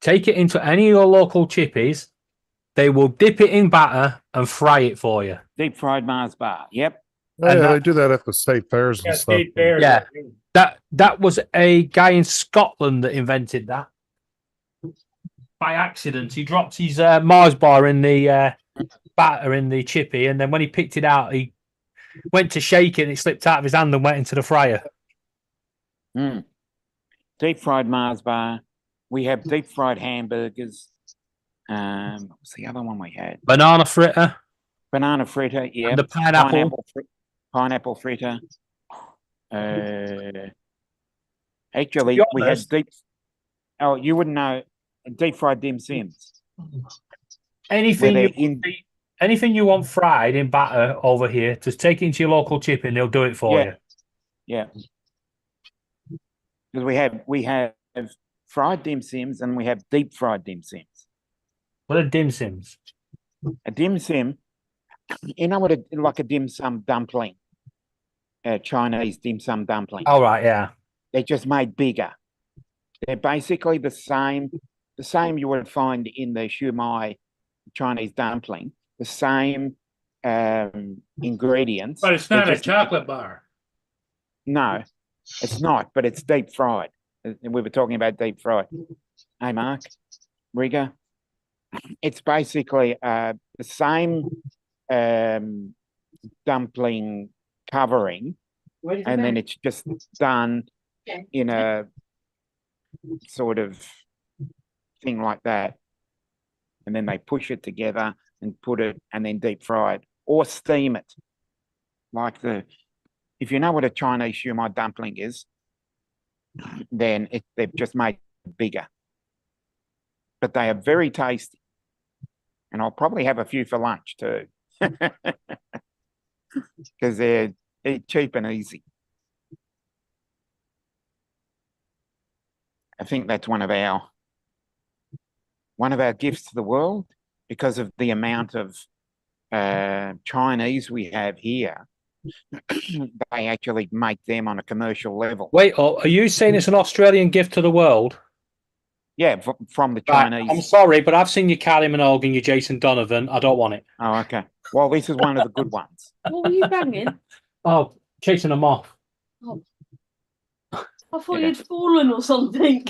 Take it into any of your local chippies. They will dip it in batter and fry it for you. Deep fried Mars bar. Yep. Oh, And yeah, that- they do that at the state fairs Yeah, and stuff. state fair. Yeah. That was a guy in Scotland that invented that. By accident, he dropped his Mars bar in the batter in the chippy, and then when he picked it out, he went to shake it, and it slipped out of his hand and went into the fryer. Mm. Deep fried Mars bar. We have deep fried hamburgers. What's the other one we had? Banana fritter, Banana fritter. Yeah. and the pineapple. Pineapple fritter. Actually, be we had honest- deep. Oh, you wouldn't know. Deep fried dim sims. Anything Where you, they're in- anything you want fried in batter over here, just take it into your local chip and they'll do it for Yeah. you. Yeah. Because we have fried dim sims and we have deep fried dim sims. What are dim sims? A dim sim, you know what, like a dim sum dumpling, a Chinese dim sum dumpling. All right, yeah. They're just made bigger. They're basically the same you would find in the shumai Chinese dumpling, the same ingredients. But it's They're not a just- chocolate bar. No, it's not, but it's deep fried. We were talking about deep fried. Hey, Mark, Rigger, it's basically the same dumpling covering, and then it's just done in a sort of thing like that. And then they push it together and put it, and then deep fry it or steam it. If you know what a Chinese shumai dumpling is, then they've just made it bigger. But they are very tasty. And I'll probably have a few for lunch too. Because they're cheap and easy. I think that's one of our gifts to the world, because of the amount of Chinese we have here. They actually make them on a commercial level. Wait, are you saying it's an Australian gift to the world? Yeah, from the Right, Chinese. I'm sorry, but I've seen your Kylie Minogue and your Jason Donovan. I don't want it. Oh, okay. Well, this is one of the good ones. What were you banging? Oh, chasing them off. I thought Yeah. you'd fallen or something.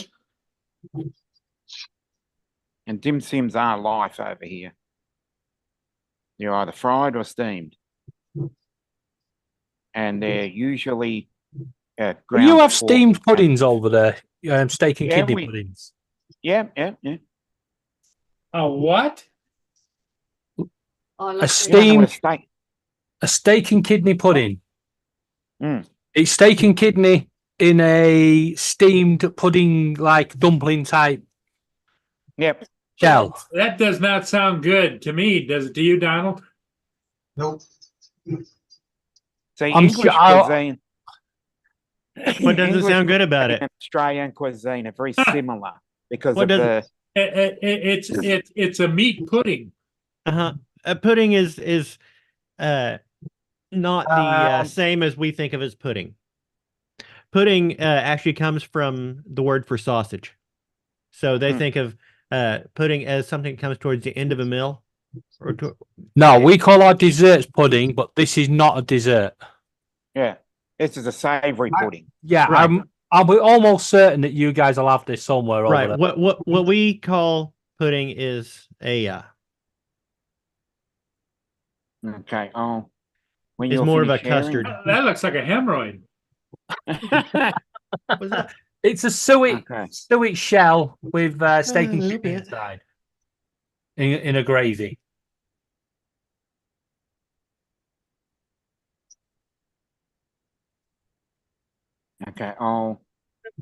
And dim sims are life over here. They're either fried or steamed. And they're usually ground You have pork. steamed puddings over there, steak and Yeah, kidney puddings. Yeah. A what? I A love You don't know steamed what a steak. a steak and kidney pudding. Mm. It's steak and kidney in a steamed pudding, like dumpling type Yep. shell. That does not sound good to me. Does it to you, Donald? Nope. See, I'm English sure I'll- cuisine. What doesn't English sound good about it? and Australian cuisine are very similar because What of does- the. It's a meat pudding. Uh-huh. Pudding is not the same as we think of as pudding. Pudding actually comes from the word for sausage. So they think of pudding as something that comes towards the end of a meal. No, we call our desserts pudding, but this is not a dessert. Yeah, this is a savoury pudding. Yeah, Right. I'll be almost certain that you guys will have this somewhere over Right. there. What we call pudding is a Okay. Oh, when It's you're more of a finished sharing- custard. That looks like a hemorrhoid. what's that? It's a suet Okay. shell with steak A and little kidney bit. inside in a gravy. Okay. Oh.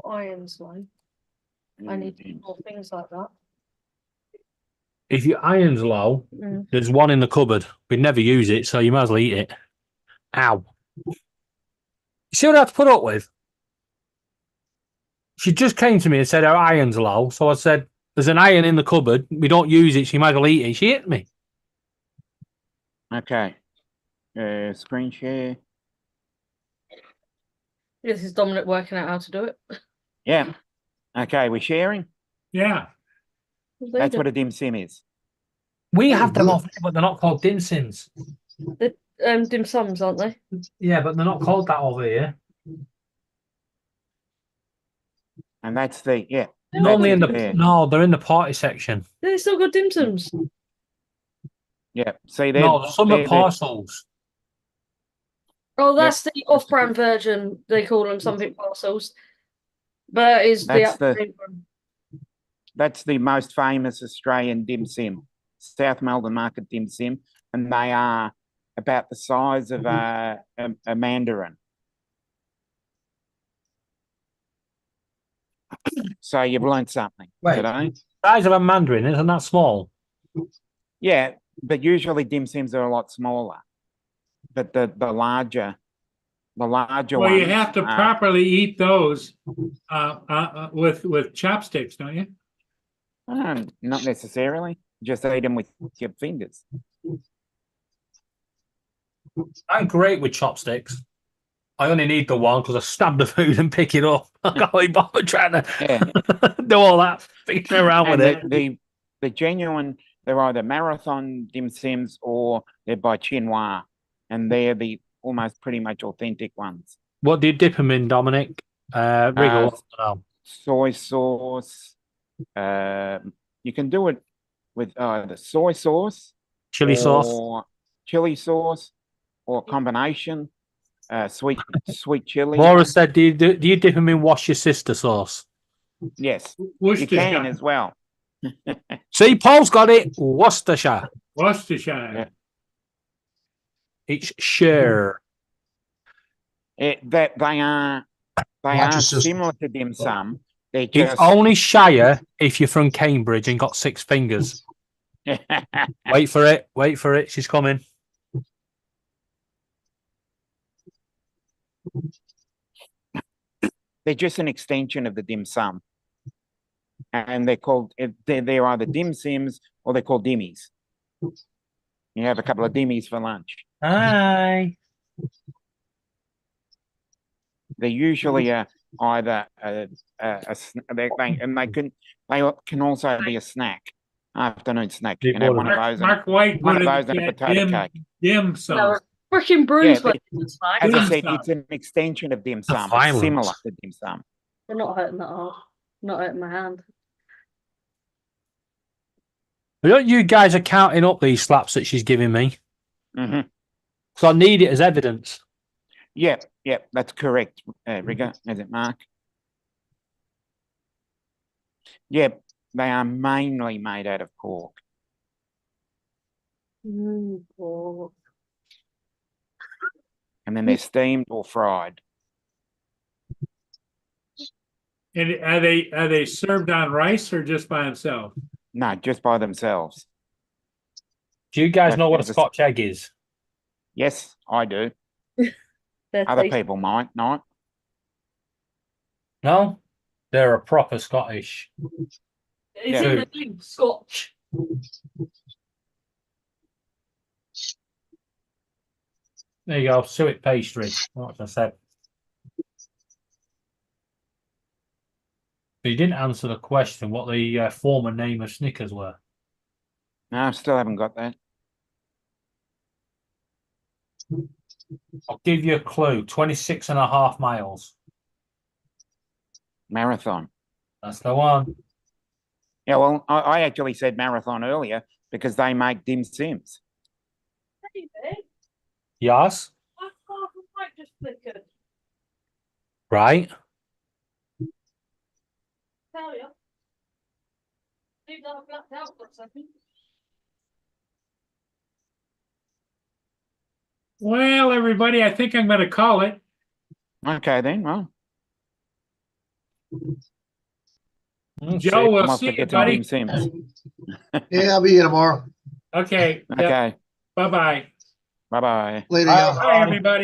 Irons line. I need more things like that. If your iron's low, Mm. there's one in the cupboard. We'd never use it, so you might as well eat it. Ow. You see what I have to put up with? She just came to me and said her iron's low. So I said, there's an iron in the cupboard. We don't use it, so you might as well eat it. She hit me. Okay. Screen share. This is Dominic working out how to do it. Yeah. Okay, we're sharing. Yeah. That's what a dim sim is. We have them off, but they're not called dim sims. dim sums, aren't they? Yeah, but they're not called that over here. And that's the Normally in the there. no, they're in the party section. They still got dim sums. Yeah. See there. No, some are parcels. Oh, that's the off-brand version. They call them something parcels. But is That's the the- That's the most famous Australian dim sim, South Melbourne Market dim sim, and they are about the size of a mandarin. So you've learned something Wait. today. Size of a mandarin, isn't that small? Yeah, but usually dim sims are a lot smaller. But the larger Well, ones. you have to are- properly eat those with chopsticks, don't you? Not necessarily. just eat them with your fingers. I'm great with chopsticks. I only need the one because I stab the food and pick it up. I can't be bothered trying to Yeah. do all that fiddling around with And it. the genuine, they're either marathon dim sims or they're by Chinois, and they're the almost pretty much authentic ones. What do you dip them in, Dominic? Wriggle. No. Soy sauce. You can do it with the soy sauce, Chili sauce. or chili sauce, or a combination. Sweet chili. Laura said, do you dip them in wash your sister sauce? Yes, you Worcestershire. can as well. See, Paul's got it. Worcestershire. Worcestershire. Yeah. It's share. That they are Watch your sister. similar to dim sum. They're It's just only shire if you're from Cambridge and got 6 fingers. Wait for it. Wait for it. She's coming. they're just an extension of the dim sum, and they're called they're either dim sims or they're called dimmies. You have a couple of dimmies for lunch. Hi. They're usually either and they can also be a snack, afternoon snack. You can have one of those. Mark White one put of in those and a the potato dim, cake. dim sum. No, freaking brooms, Yeah, but it's fine. As I Dim said, sum. it's an extension of dim sum. It's violence. similar to dim sum. They're not hurting that hard. Not hurting my hand. You guys are counting up these slaps that she's giving me. Hmm. So I need it as evidence. Yep, that's correct, Rigger. Is it, Mark? Yep, they are mainly made out of pork. Pork. And then they're steamed or fried. And are they served on rice or just by themselves? No, just by themselves. Do you guys know what a That's a- Scotch egg is? Yes, I do. They're Other tasty. people might not. No? They're a proper Scottish. Is Yeah. it the name Scotch? There you go. Suet pastry. What I said. But you didn't answer the question what the former name of Snickers were. No, I still haven't got that. I'll give you a clue. 26.5 miles. Marathon. That's the one. Yeah, well, I actually said marathon earlier because they make dim sims. Yes. Right. Tell you. Leave that blacked out for a second. Well, everybody, I think I'm going to call it. Okay, then. Well, Joe, we'll must see you, get some buddy. dim sims. Yeah, I'll be here tomorrow. Okay. Okay. Bye-bye. Bye bye. Later, Bye. y'all. Bye, everybody.